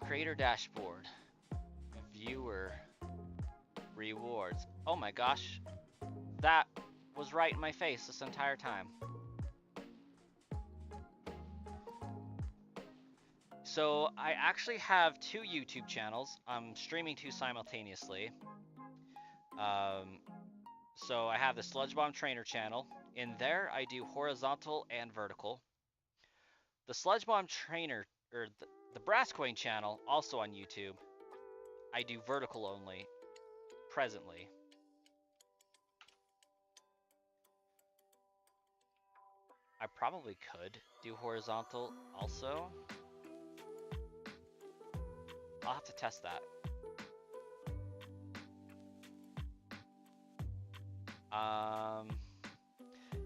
Creator dashboard. Viewer rewards. Oh my gosh. That was right in my face this entire time. So I actually have 2 YouTube channels. I'm streaming 2 simultaneously. So I have the Sludge Bomb Trainer channel. In there, I do horizontal and vertical. The Sludge Bomb Trainer, or the Brass Coin channel, also on YouTube, I do vertical only, presently. I probably could do horizontal also. I'll have to test that.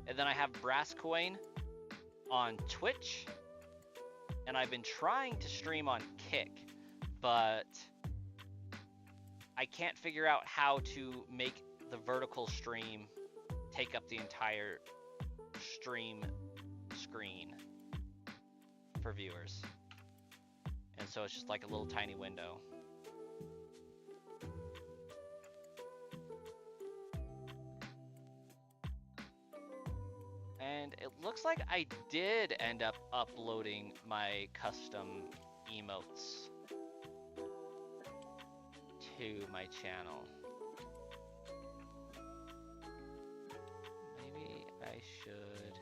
And then I have Brass Coin on Twitch, and I've been trying to stream on Kick, but I can't figure out how to make the vertical stream take up the entire stream screen for viewers. And so it's just like a little tiny window. And it looks like I did end up uploading my custom emotes to my channel. Maybe I should.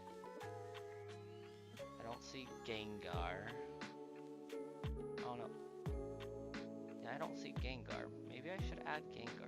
I don't see Gengar. Oh no. Yeah, I don't see Gengar. Maybe I should add Gengar.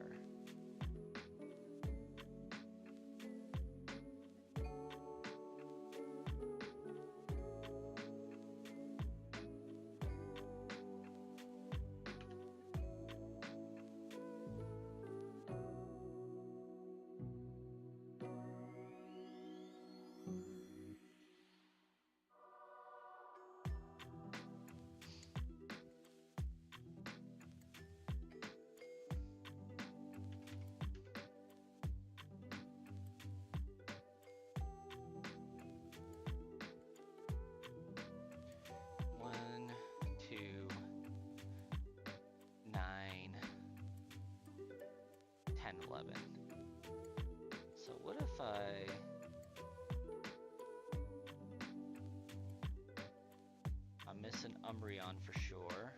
So what if I'm missing Umbreon for sure.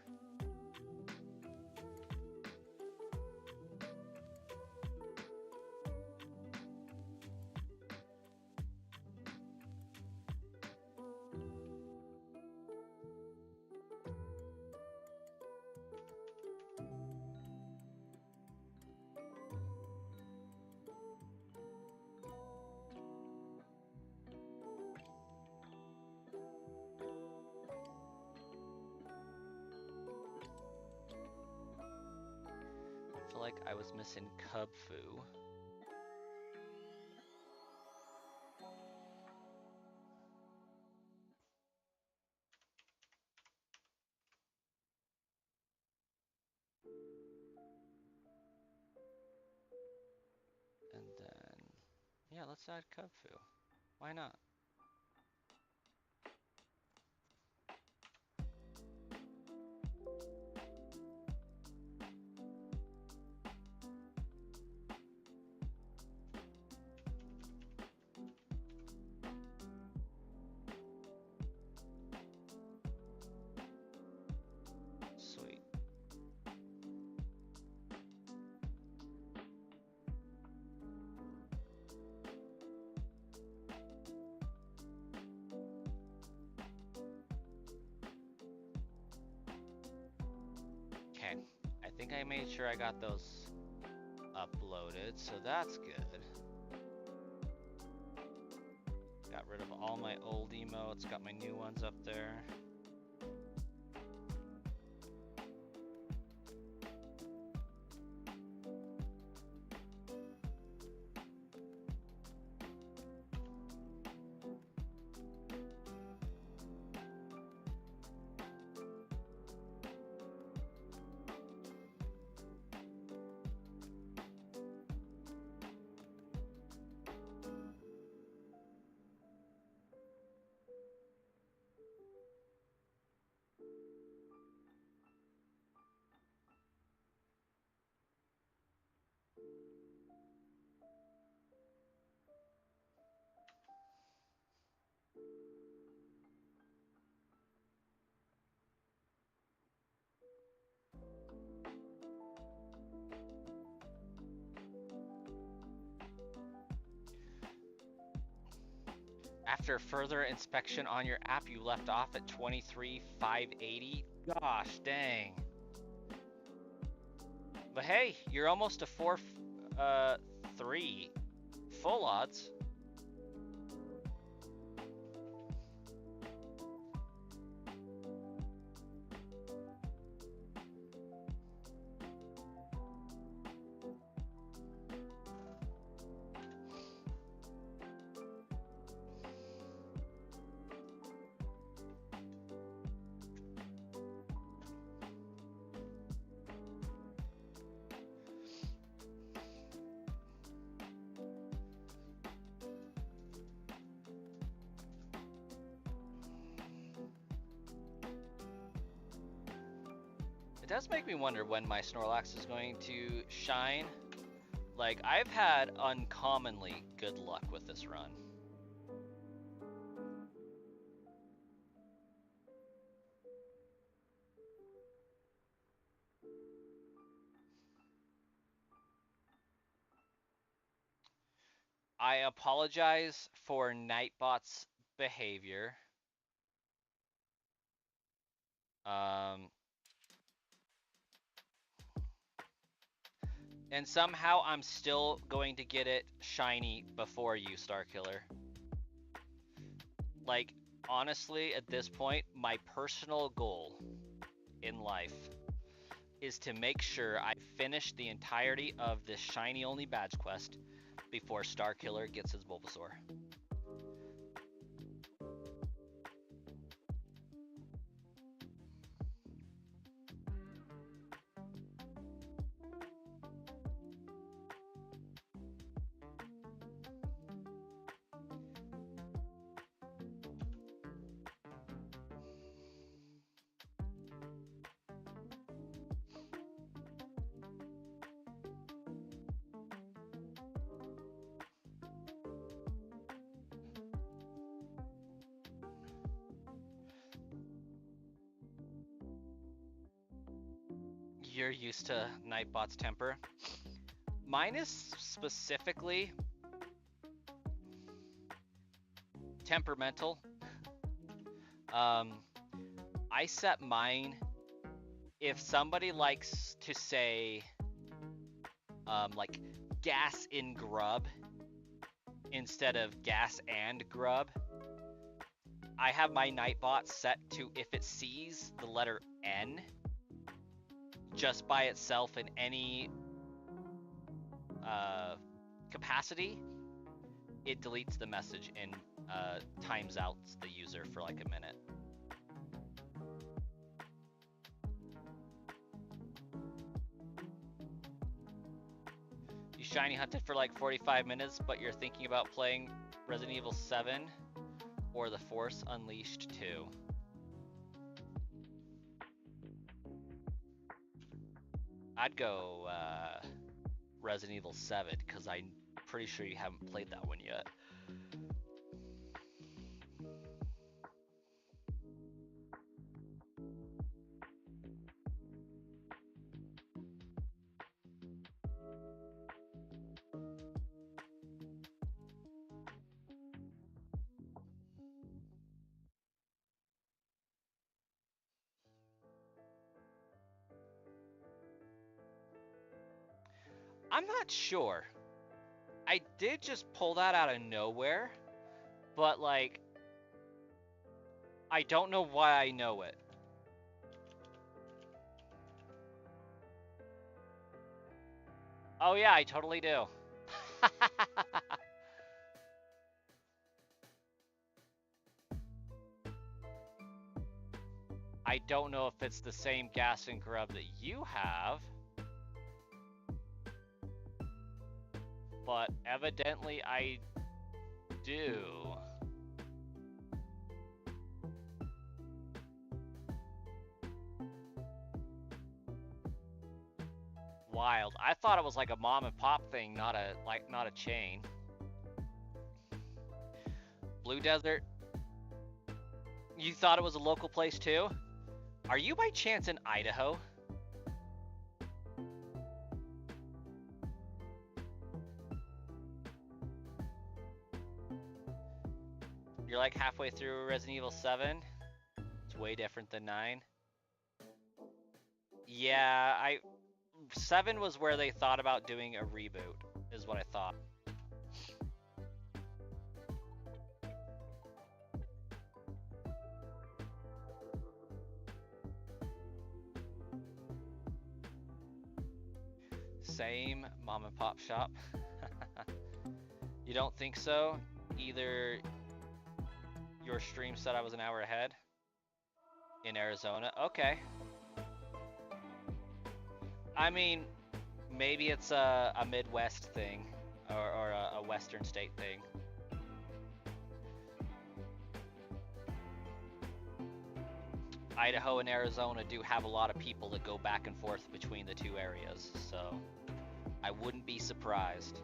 I feel like I was missing Cubfu. And then, yeah, let's add Cubfu. Why not? Sweet. Okay, I think I made sure I got those uploaded, so that's good. Got rid of all my old emotes, got my new ones up there. After further inspection on your app, you left off at 23,580. Gosh, dang. But hey, you're almost to 4-3 full odds. It does make me wonder when my Snorlax is going to shine. Like, I've had uncommonly good luck with this run. I apologize for Nightbot's behavior. And somehow I'm still going to get it shiny before you, Starkiller. Like, honestly, at this point, my personal goal in life is to make sure I finish the entirety of this shiny only badge quest before Starkiller gets his Bulbasaur. You're used to Nightbot's temper. Mine is specifically temperamental. I set mine if somebody likes to say like gas in grub instead of gas and grub. I have my Nightbot set to if it sees the letter N just by itself in any capacity, it deletes the message and times out the user for like a minute. You shiny hunted for like 45 minutes, but you're thinking about playing Resident Evil 7 or The Force Unleashed 2. I'd go Resident Evil 7 because I'm pretty sure you haven't played that one yet. I'm not sure. I did just pull that out of nowhere, but like, I don't know why I know it. Oh yeah, I totally do. I don't know if it's the same gas and grub that you have, but evidently I do. Wild. I thought it was like a mom and pop thing, not a chain. Blue Desert. You thought it was a local place too? Are you by chance in Idaho? You're like halfway through Resident Evil 7. It's way different than 9. Yeah, 7 was where they thought about doing a reboot, is what I thought. Same mom and pop shop. You don't think so? Either your stream said I was an hour ahead in Arizona. Okay. I mean, maybe it's a Midwest thing or a Western state thing. Idaho and Arizona do have a lot of people that go back and forth between the two areas, so I wouldn't be surprised.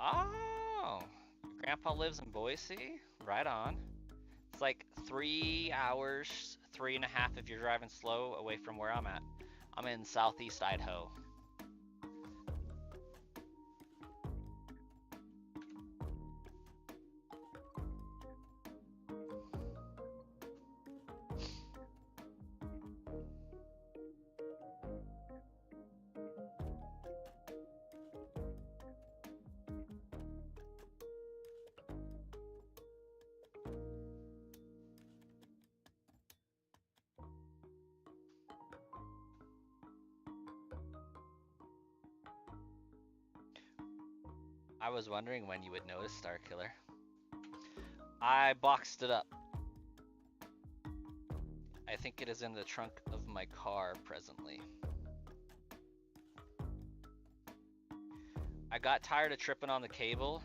Oh, your grandpa lives in Boise? Right on. It's like 3 hours, 3.5 if you're driving slow away from where I'm at. I'm in southeast Idaho. I was wondering when you would notice Starkiller. I boxed it up. I think it is in the trunk of my car presently. I got tired of tripping on the cable.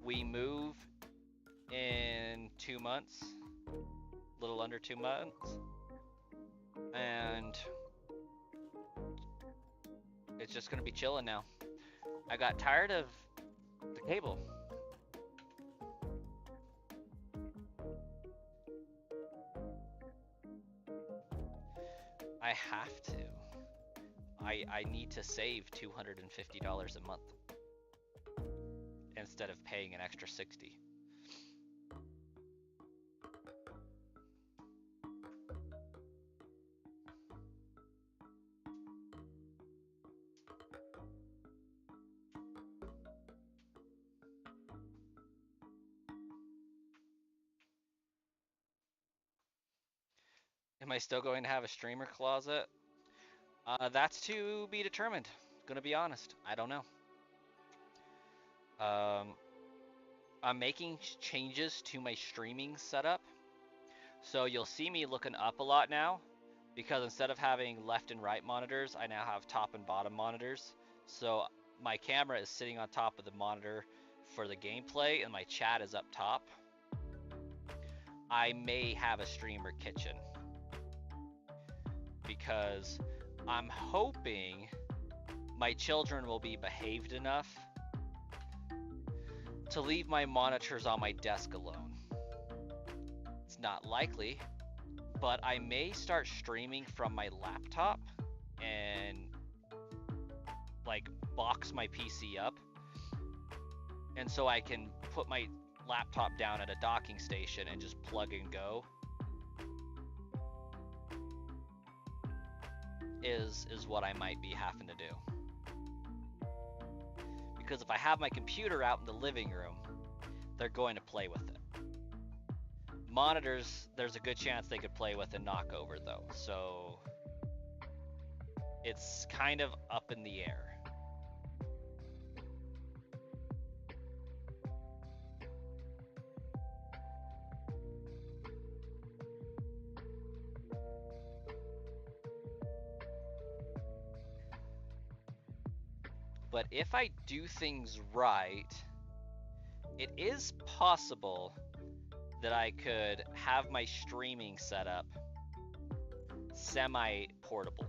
We move in 2 months, a little under 2 months, and it's just gonna be chilling now. I got tired of the cable. I have to. I need to save $250 a month instead of paying an extra $60. Am I still going to have a streamer closet? That's to be determined. Gonna be honest, I don't know. I'm making changes to my streaming setup, so you'll see me looking up a lot now, because instead of having left and right monitors, I now have top and bottom monitors. So my camera is sitting on top of the monitor for the gameplay, and my chat is up top. I may have a streamer kitchen, because I'm hoping my children will be behaved enough to leave my monitors on my desk alone. It's not likely, but I may start streaming from my laptop and like box my PC up, and so I can put my laptop down at a docking station and just plug and go is what I might be having to do. Because if I have my computer out in the living room, they're going to play with it. Monitors, there's a good chance they could play with and knock over though. So it's kind of up in the air. But if I do things right, it is possible that I could have my streaming setup semi-portable.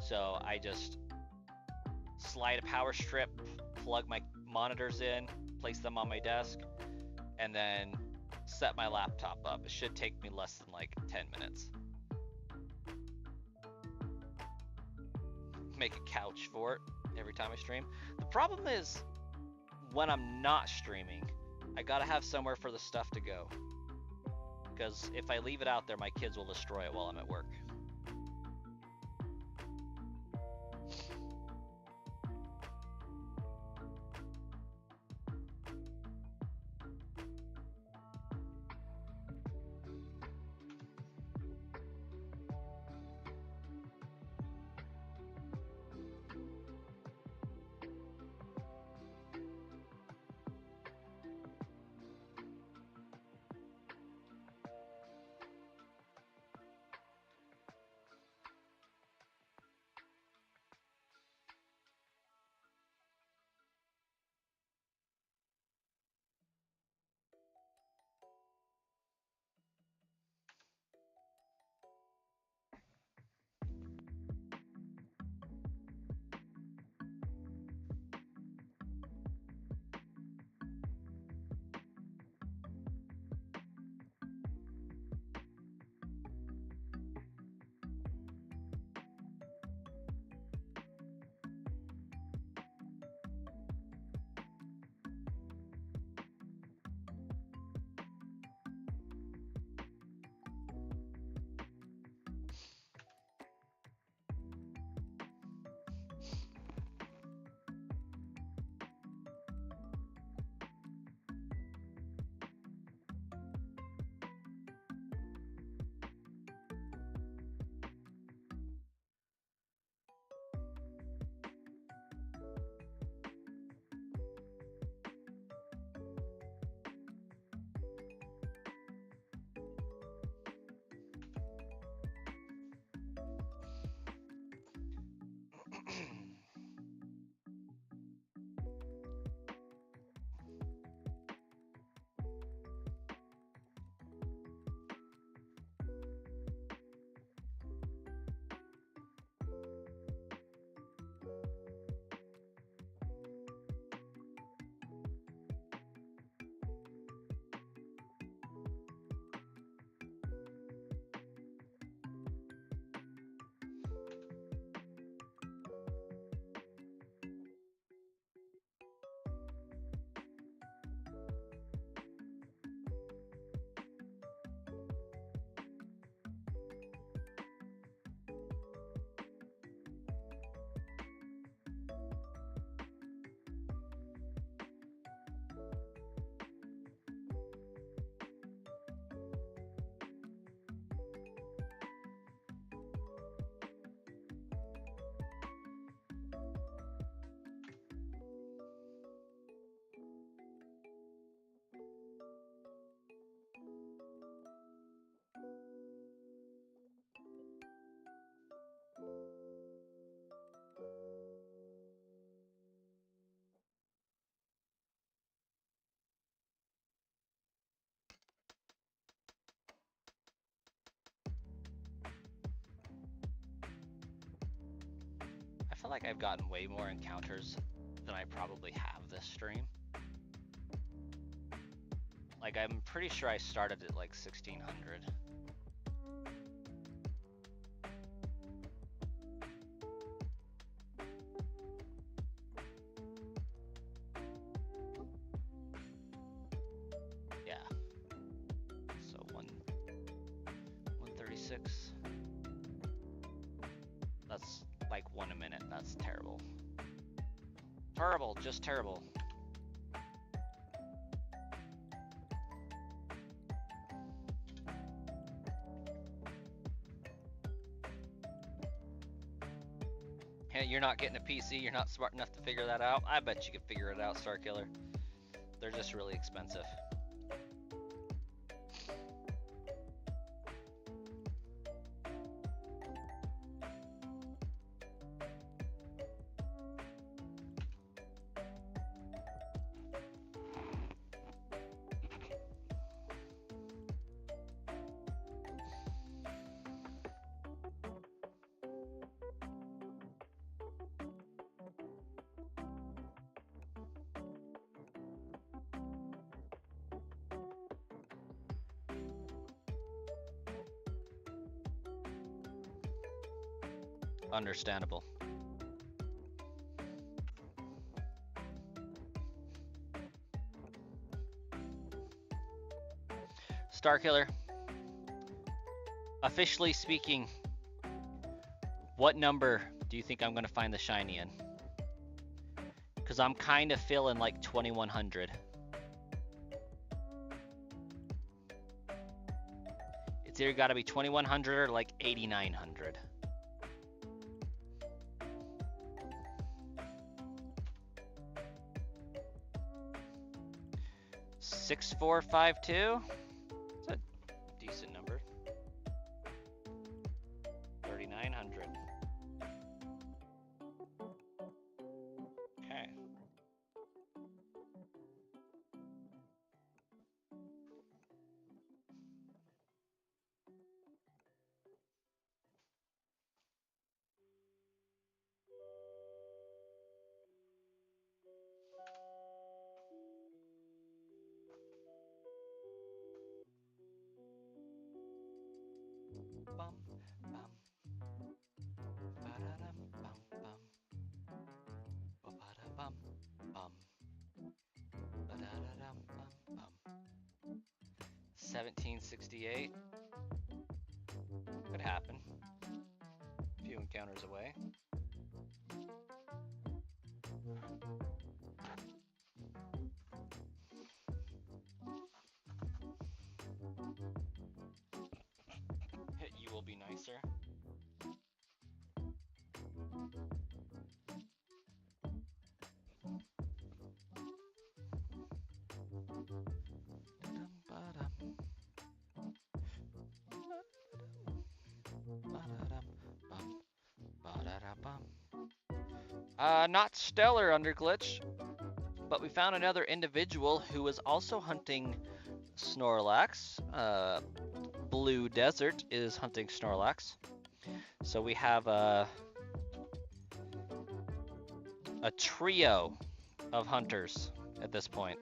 So I just slide a power strip, plug my monitors in, place them on my desk, and then set my laptop up. It should take me less than like 10 minutes. Make a couch for it every time I stream. The problem is when I'm not streaming, I gotta have somewhere for the stuff to go. Because if I leave it out there, my kids will destroy it while I'm at work. I feel like I've gotten way more encounters than I probably have this stream. Like, I'm pretty sure I started at like 1600. That's terrible. Terrible, just terrible. Hey, you're not getting a PC, you're not smart enough to figure that out. I bet you could figure it out, Starkiller. They're just really expensive. Understandable. Starkiller, officially speaking, what number do you think I'm gonna find the shiny in? Because I'm kind of feeling like 2100. It's either got to be 2100 or like 8900. $6452. It's a decent number. 3900. Okay. Bum, bum. Ba-da-dum, bum, bum. Ba-ba-da-bum, bum. Ba-da-da-dum, bum, bum. 1768. Could happen. A few encounters away. You will be nicer. Not stellar, Underglitch, but we found another individual who was also hunting Snorlax. Blue Desert is hunting Snorlax. So we have a trio of hunters at this point.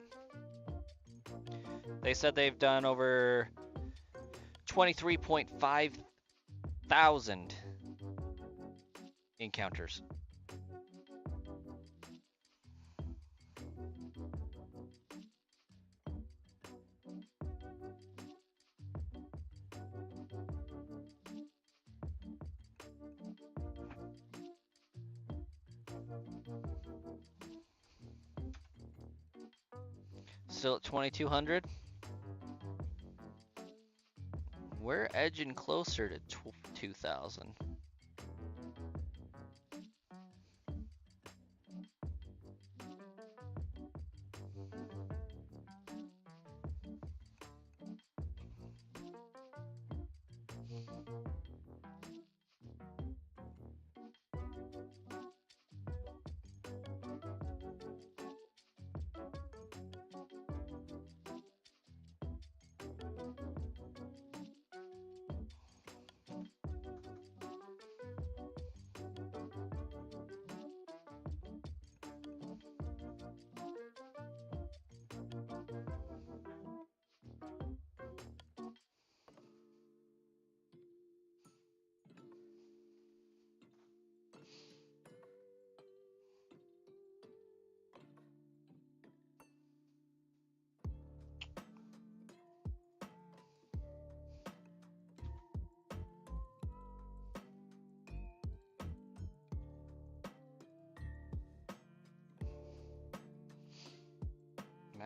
They said they've done over 23.5 thousand encounters. Still at 2200. We're edging closer to 2000.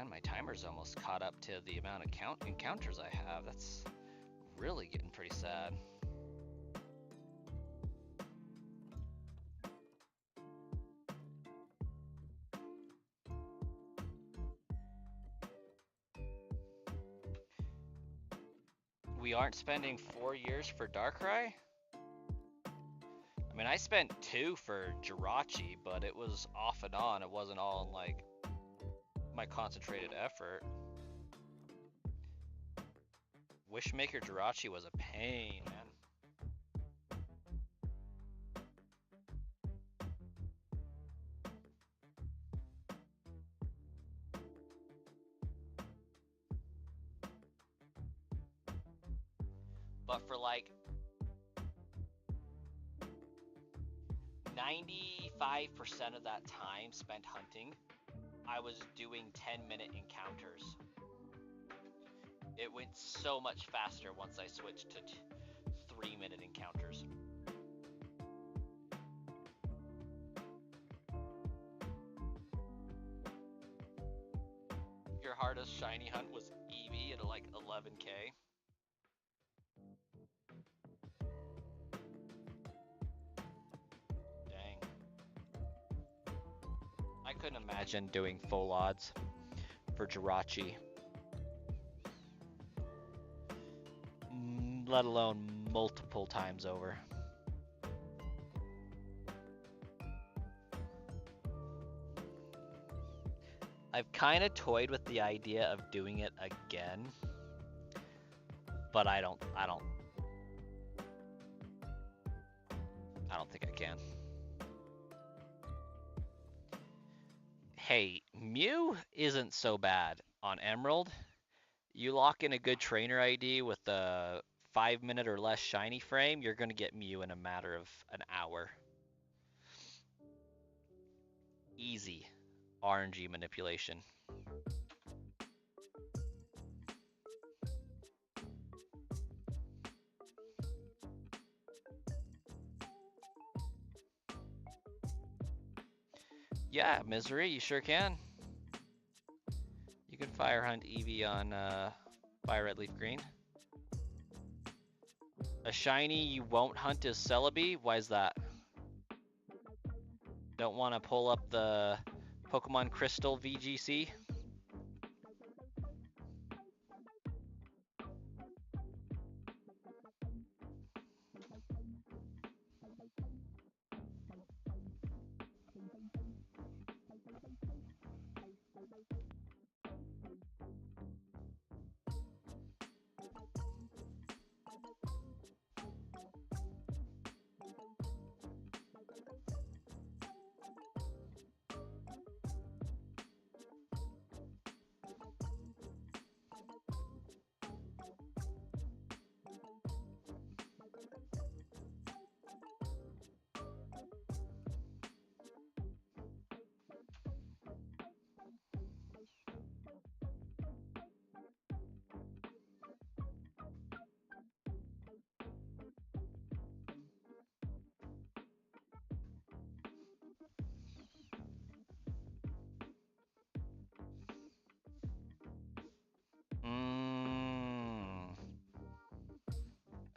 Man, my timer's almost caught up to the amount of encounters I have. That's really getting pretty sad. We aren't spending 4 years for Darkrai? I mean, I spent 2 for Jirachi, but it was off and on. It wasn't all in, like, my concentrated effort. Wishmaker Jirachi was a pain, man. But for like 95% of that time spent hunting, I was doing 10-minute encounters. It went so much faster once I switched to 3-minute encounters. Your hardest shiny hunt was Eevee at like 11k. Dang. I couldn't imagine doing full odds for Jirachi. Let alone multiple times over. I've kind of toyed with the idea of doing it again, but I don't think I can. Hey, Mew isn't so bad on Emerald. You lock in a good trainer ID with a 5-minute or less shiny frame, you're gonna get Mew in a matter of an hour. Easy RNG manipulation. Yeah, Misery, you sure can. You can fire hunt Eevee on Fire Red Leaf Green. A shiny you won't hunt is Celebi. Why is that? Don't want to pull up the Pokemon Crystal VGC?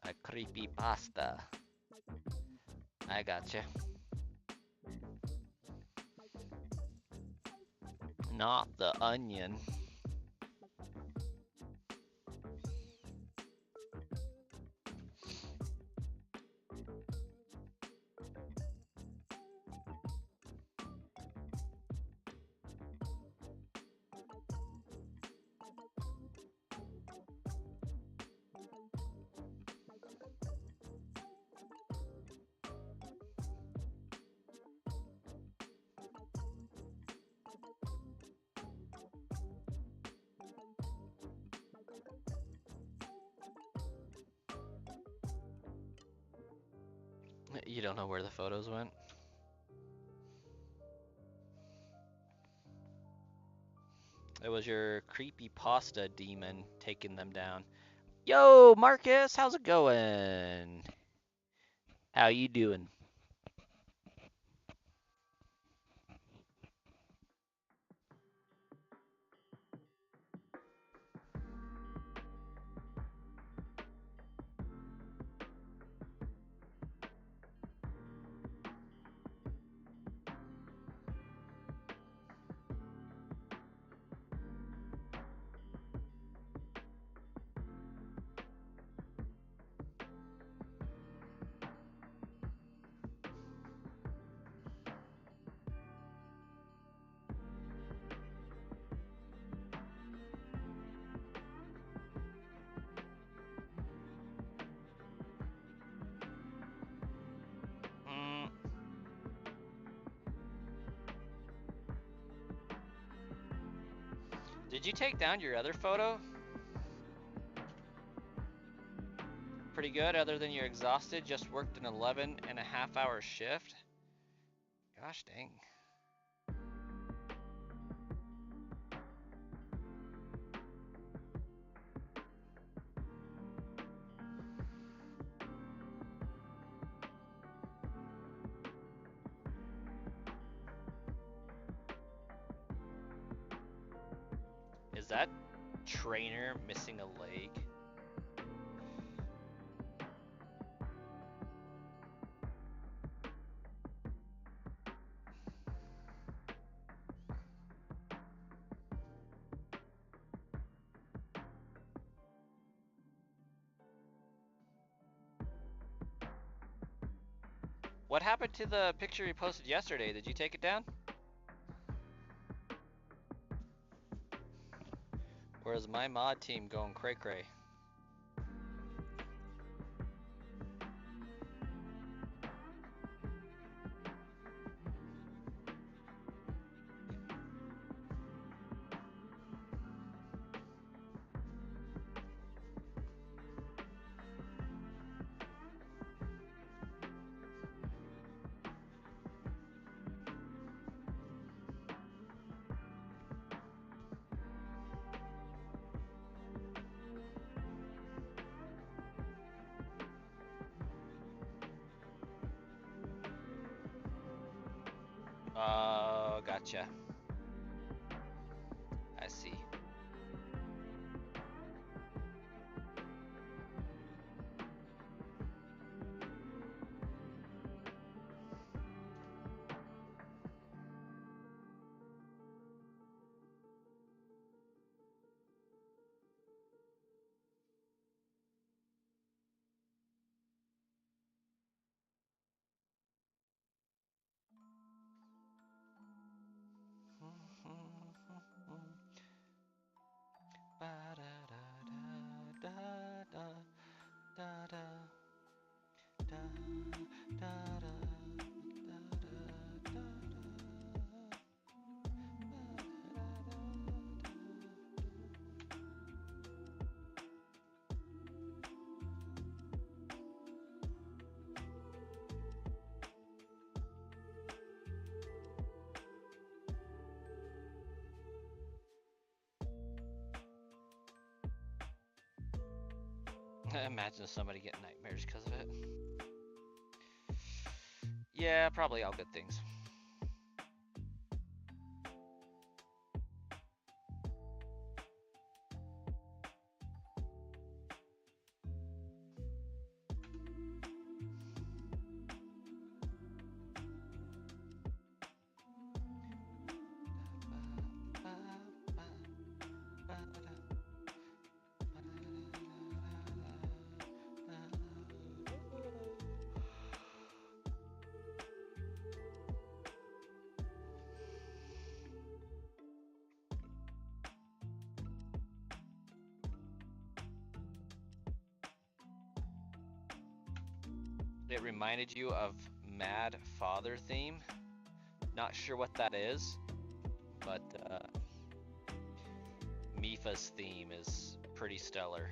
A creepy pasta. I gotcha. Not the onion. You don't know where the photos went? It was your creepy pasta demon taking them down. Yo, Marcus, how's it going? How you doing? Did you take down your other photo? Pretty good, other than you're exhausted, just worked an 11.5-hour shift. Gosh dang. Is that trainer missing a leg? What happened to the picture you posted yesterday? Did you take it down? Or is my mod team going cray cray? Gotcha. I see. Imagine somebody getting nightmares because of it. Yeah, probably all good things. It reminded you of Mad Father theme. Not sure what that is, but Mifa's theme is pretty stellar.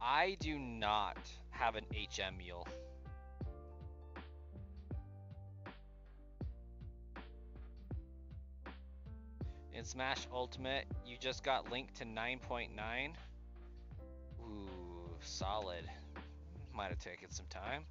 I do not have an HM mule. In Smash Ultimate, you just got linked to 9.9. Ooh, solid. Might have taken some time.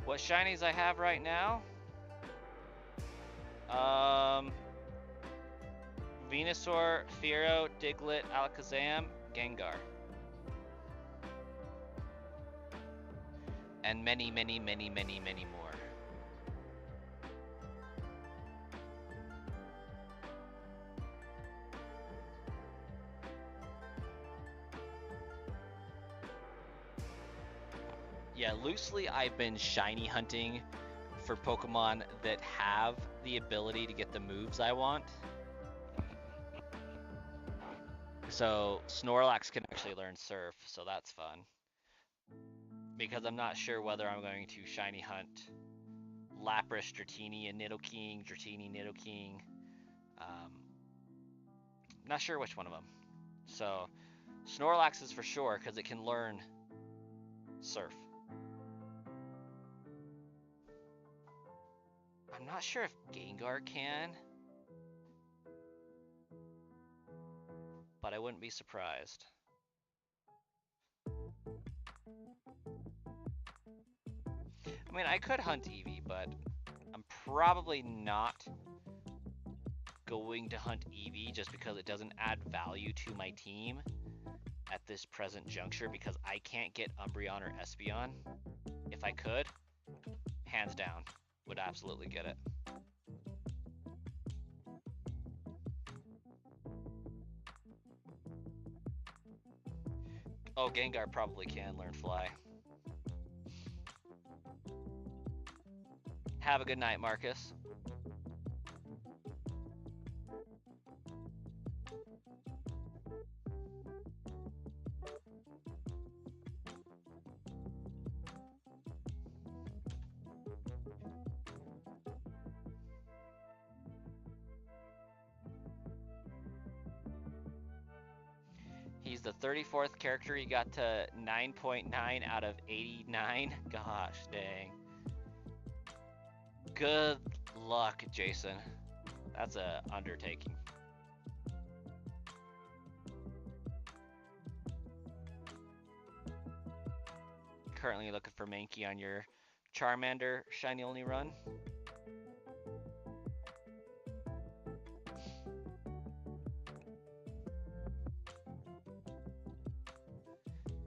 What shinies I have right now? Venusaur, Fearow, Diglett, Alakazam, Gengar. And many, many, many, many, many more. Yeah, loosely I've been shiny hunting for Pokemon that have the ability to get the moves I want. So Snorlax can actually learn Surf, so that's fun. Because I'm not sure whether I'm going to shiny hunt Lapras, Dratini, and Nidoking, Dratini, Nidoking. Not sure which one of them. So Snorlax is for sure because it can learn Surf. I'm not sure if Gengar can, but I wouldn't be surprised. I mean, I could hunt Eevee, but I'm probably not going to hunt Eevee just because it doesn't add value to my team at this present juncture because I can't get Umbreon or Espeon. If I could, hands down, would absolutely get it. Oh, Gengar probably can learn Fly. Have a good night, Marcus. He's the 34th character. He got to 9.9 out of 89. Gosh dang. Good luck, Jason. That's a undertaking. Currently looking for Mankey on your Charmander shiny only run.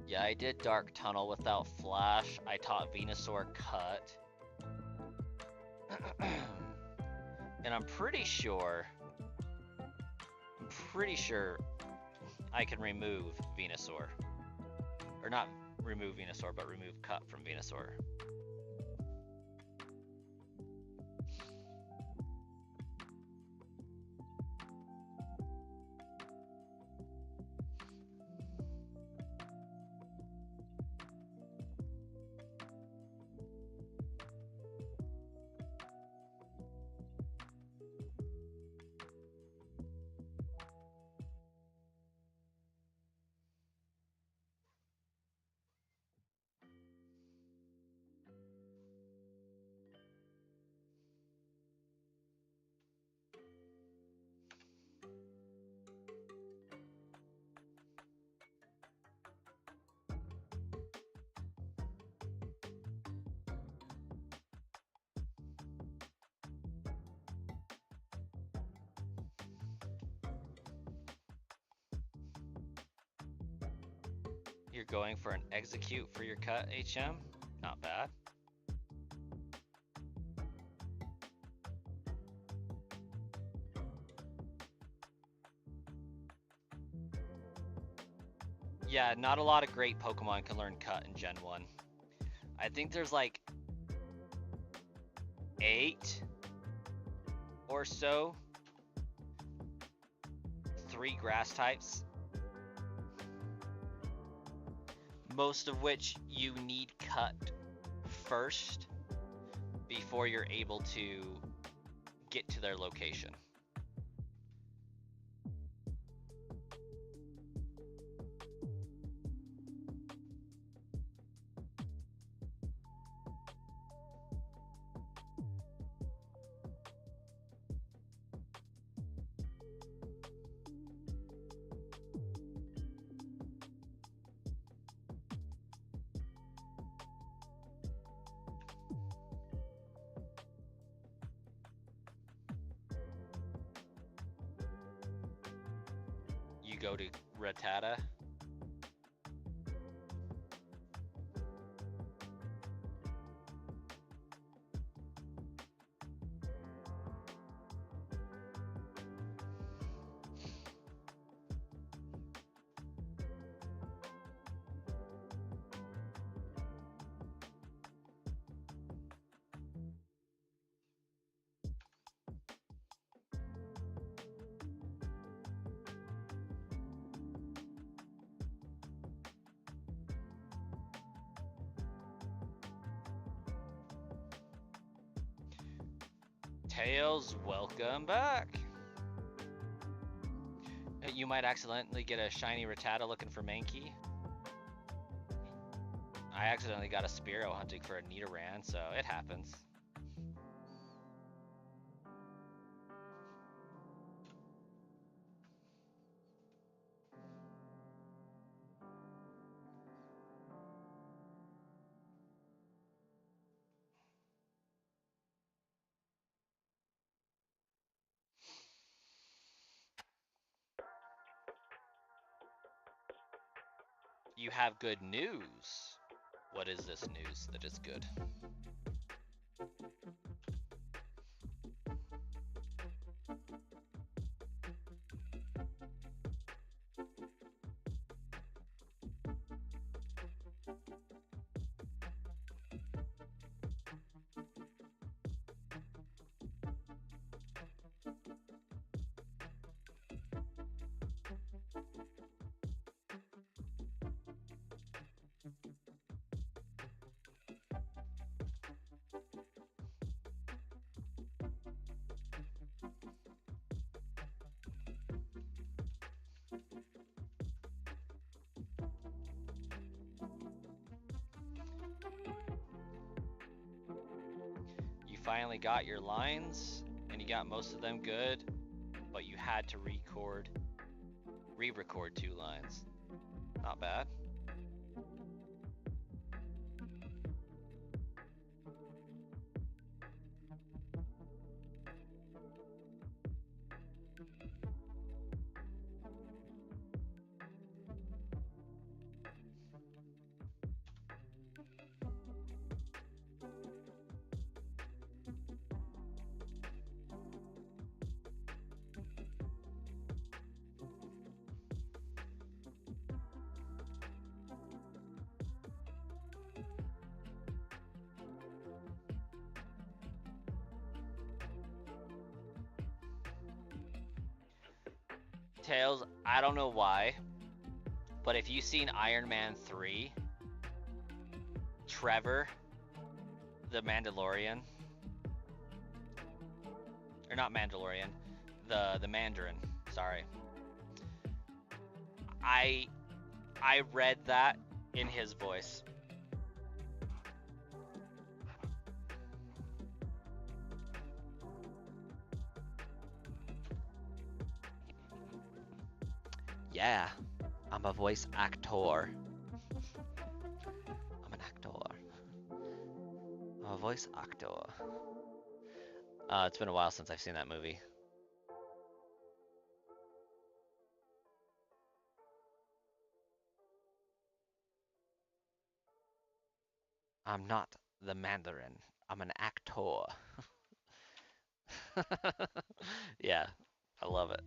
Yeah, I did Dark Tunnel without Flash. I taught Venusaur Cut. And I'm pretty sure I can remove Venusaur. Or not remove Venusaur, but remove cut from Venusaur. You're going for an execute for your cut, HM? Not bad. Yeah, not a lot of great Pokemon can learn cut in Gen 1. I think there's like 8 or so. 3 grass types. Most of which you need cut first before you're able to get to their location. You go to Rattata. Tails, welcome back. You might accidentally get a shiny Rattata looking for Mankey. I accidentally got a Spearow hunting for a Nidoran, so it happens. You have good news. What is this news that is good? You finally got your lines, and you got most of them good, but you had to re-record 2 lines. Not bad. Tails, I don't know why, but if you've seen Iron Man 3, Trevor, the Mandalorian, or not Mandalorian, the Mandarin, sorry. I read that in his voice. Yeah, I'm a voice actor. I'm an actor. I'm a voice actor. It's been a while since I've seen that movie. I'm not the Mandarin. I'm an actor. Yeah, I love it.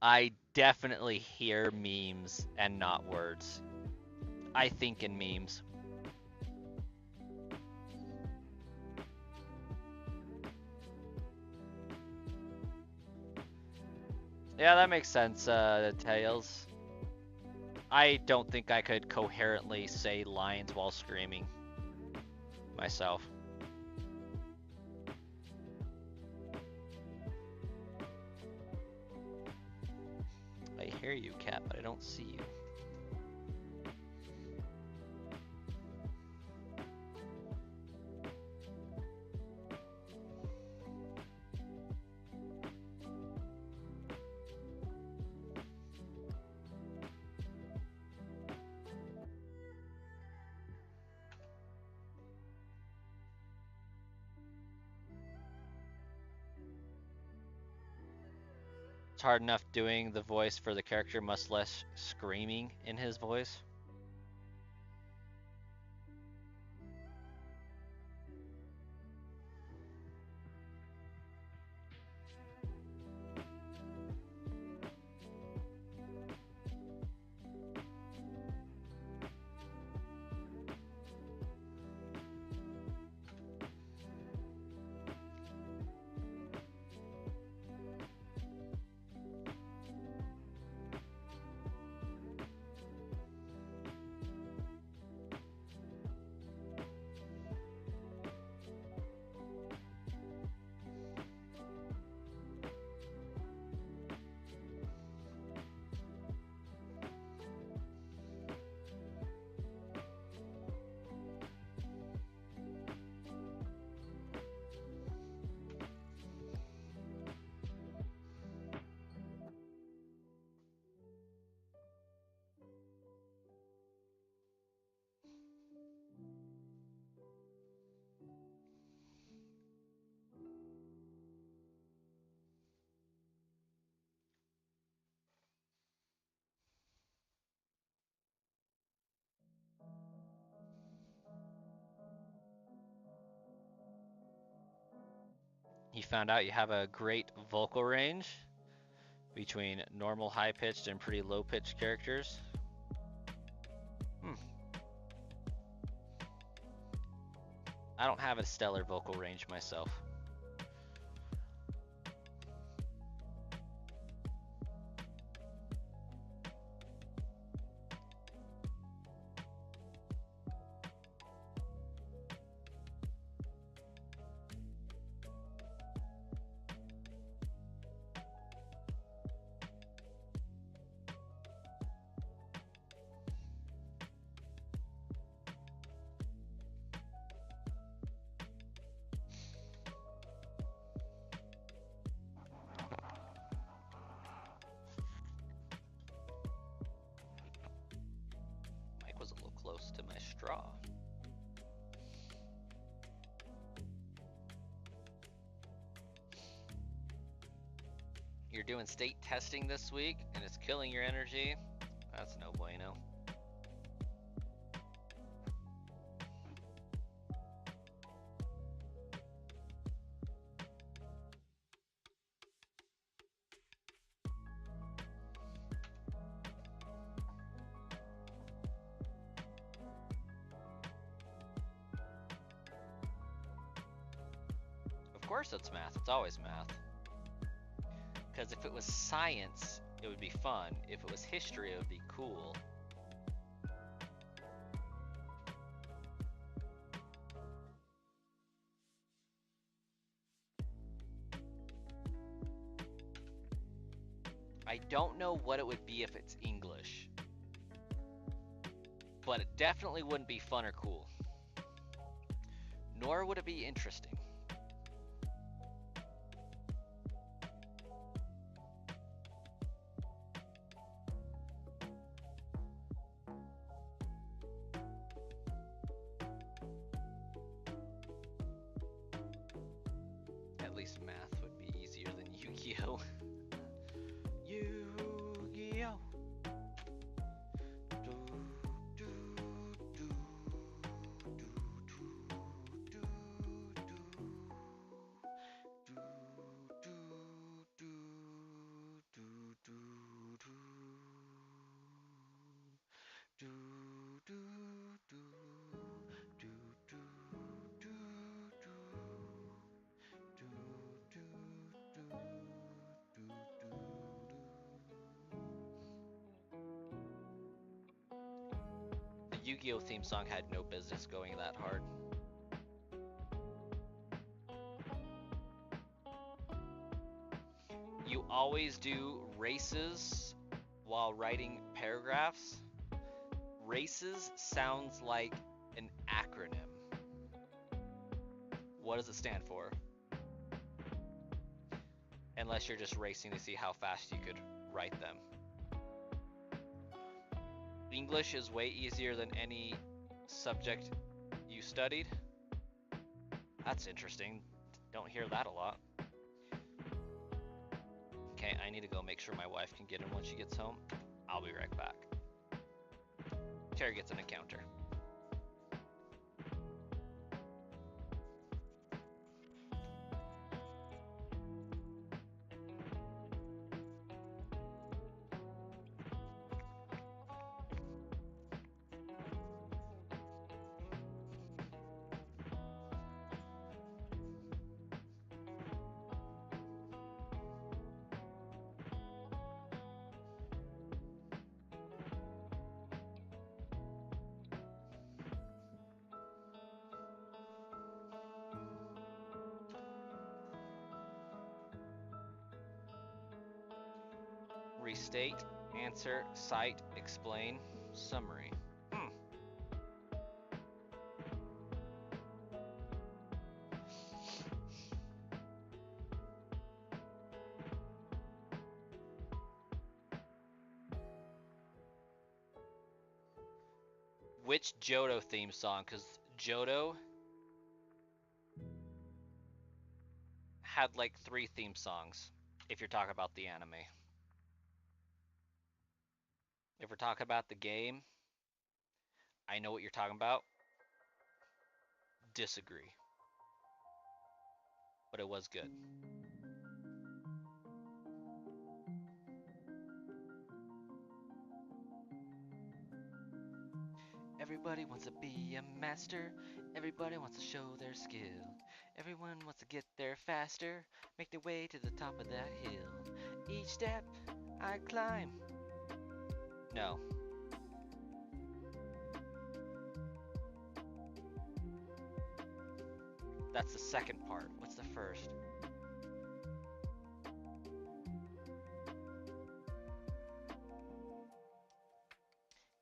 I definitely hear memes and not words. I think in memes. Yeah, that makes sense, Tails. I don't think I could coherently say lines while screaming myself. I hear you, Cat, but I don't see you. It's hard enough doing the voice for the character, much less screaming in his voice. You found out you have a great vocal range between normal high-pitched and pretty low-pitched characters. I don't have a stellar vocal range myself. you're doing state testing this week and it's killing your energy, that's no bueno. Of course it's math. It's always math. Because if it was science, it would be fun. If it was history, it would be cool. I don't know what it would be if it's English. But it definitely wouldn't be fun or cool. Nor would it be interesting. At least math would be easier than Yu-Gi-Oh! Yu-Gi-Oh! The Yu-Gi-Oh! Theme song had no business going that hard. You always do races while writing paragraphs. Races sounds like an acronym. What does it stand for? Unless you're just racing to see how fast you could write them. English is way easier than any subject you studied. That's interesting. Don't hear that a lot. Okay, I need to go make sure my wife can get in when she gets home. I'll be right back. Terry gets an encounter. Restate, answer, cite, explain, summary. Which Johto theme song? Because Johto had like 3 theme songs, if you're talking about the anime. If we're talking about the game, I know what you're talking about. Disagree. But it was good. Everybody wants to be a master. Everybody wants to show their skill. Everyone wants to get there faster. Make their way to the top of that hill. Each step I climb. No. That's the second part. What's the first?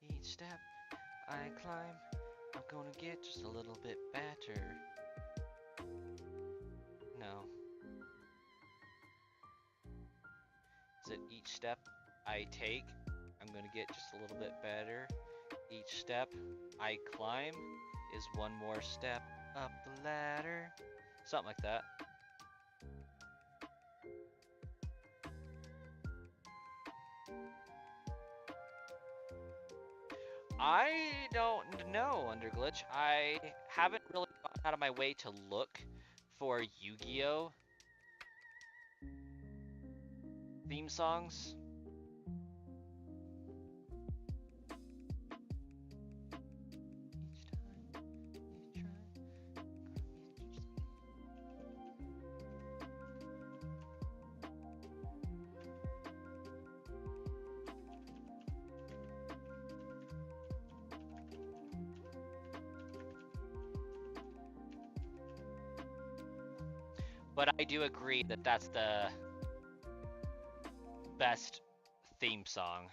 Each step I climb, I'm gonna get just a little bit better. No. Is it each step I take, I'm gonna get just a little bit better? Each step I climb is one more step up the ladder. Something like that. I don't know, Underglitch. I haven't really gone out of my way to look for Yu-Gi-Oh theme songs. But I do agree that that's the best theme song.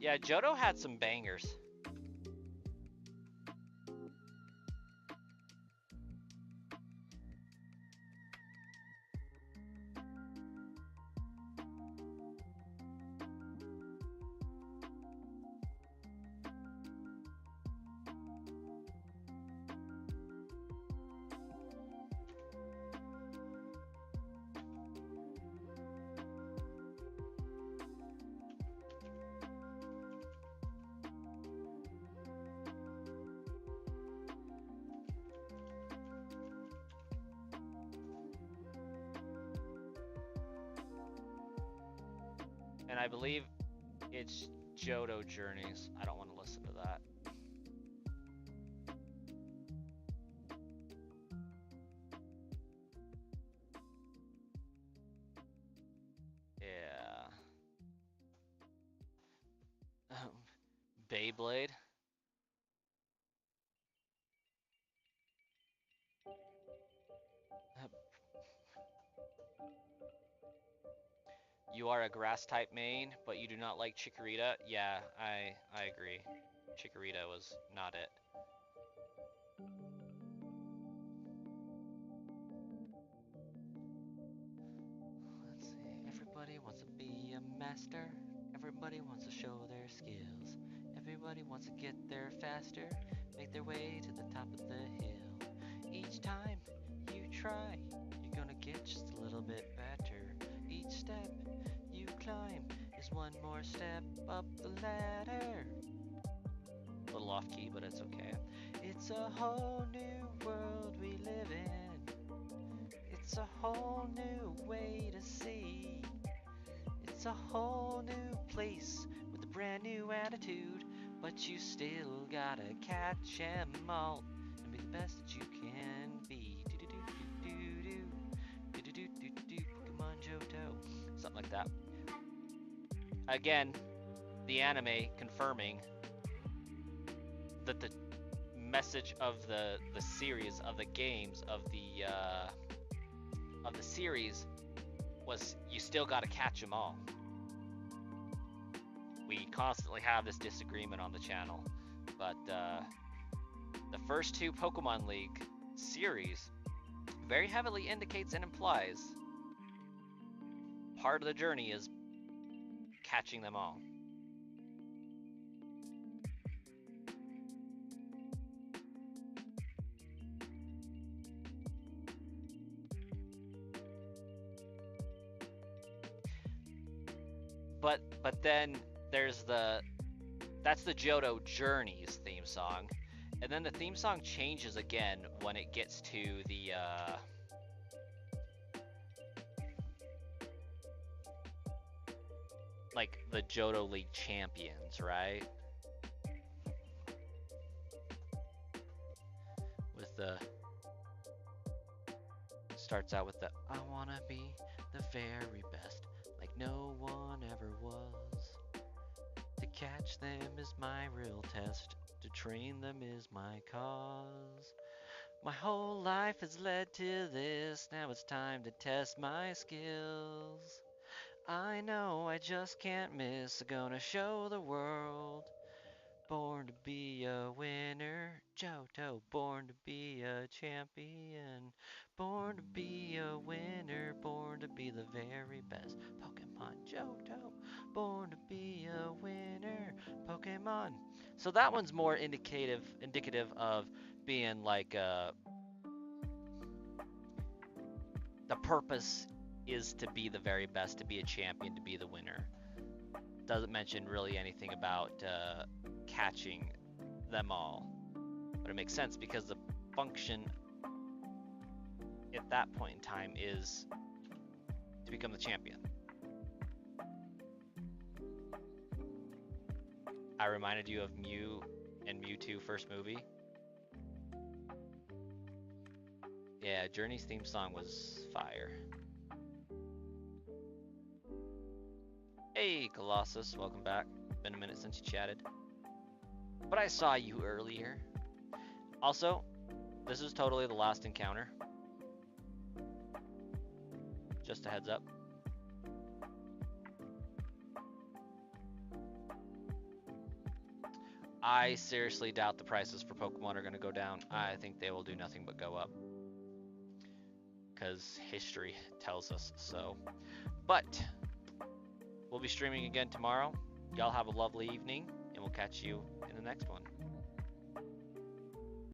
Yeah, Johto had some bangers. And I believe it's Johto Journeys. I don't want to listen to that. Yeah. Beyblade. You are a grass type main, but you do not like Chikorita. Yeah, I agree. Chikorita was not it. Let's see. Everybody wants to be a master. Everybody wants to show their skills. Everybody wants to get there faster, make their way to the top of the hill. Each time you try, you're gonna get just a little bit better. Each step you climb is one more step up the ladder. A little off key, but it's okay. It's a whole new world we live in. It's a whole new way to see. It's a whole new place with a brand new attitude. But you still gotta catch 'em all and be the best that you can be. Pokemon Johto. Something like that. Again, the anime confirming that the message of the series, of the games, of the series was you still got to catch them all. We constantly have this disagreement on the channel, but the first two Pokemon League series very heavily indicates and implies part of the journey is catching them all. But then there's that's the Johto Journeys theme song, and then the theme song changes again when it gets to the like the Johto League champions, right? With the starts out with the I wanna be the very best, like no one ever was. To catch them is my real test, to train them is my cause. My whole life has led to this, now it's time to test my skills. I know I just can't miss. Gonna show the world. Born to be a winner, Johto. Born to be a champion. Born to be a winner. Born to be the very best Pokemon, Johto. Born to be a winner, Pokemon. So that one's more indicative of being like the purpose is to be the very best, to be a champion, to be the winner. Doesn't mention really anything about catching them all. But it makes sense because the function at that point in time is to become the champion. I reminded you of Mew and Mewtwo first movie. Yeah, Journey's theme song was fire. Hey, Colossus, welcome back. Been a minute since you chatted. But I saw you earlier. Also, this is totally the last encounter. Just a heads up. I seriously doubt the prices for Pokemon are going to go down. I think they will do nothing but go up. Because history tells us so. But we'll be streaming again tomorrow. Y'all have a lovely evening, and we'll catch you in the next one.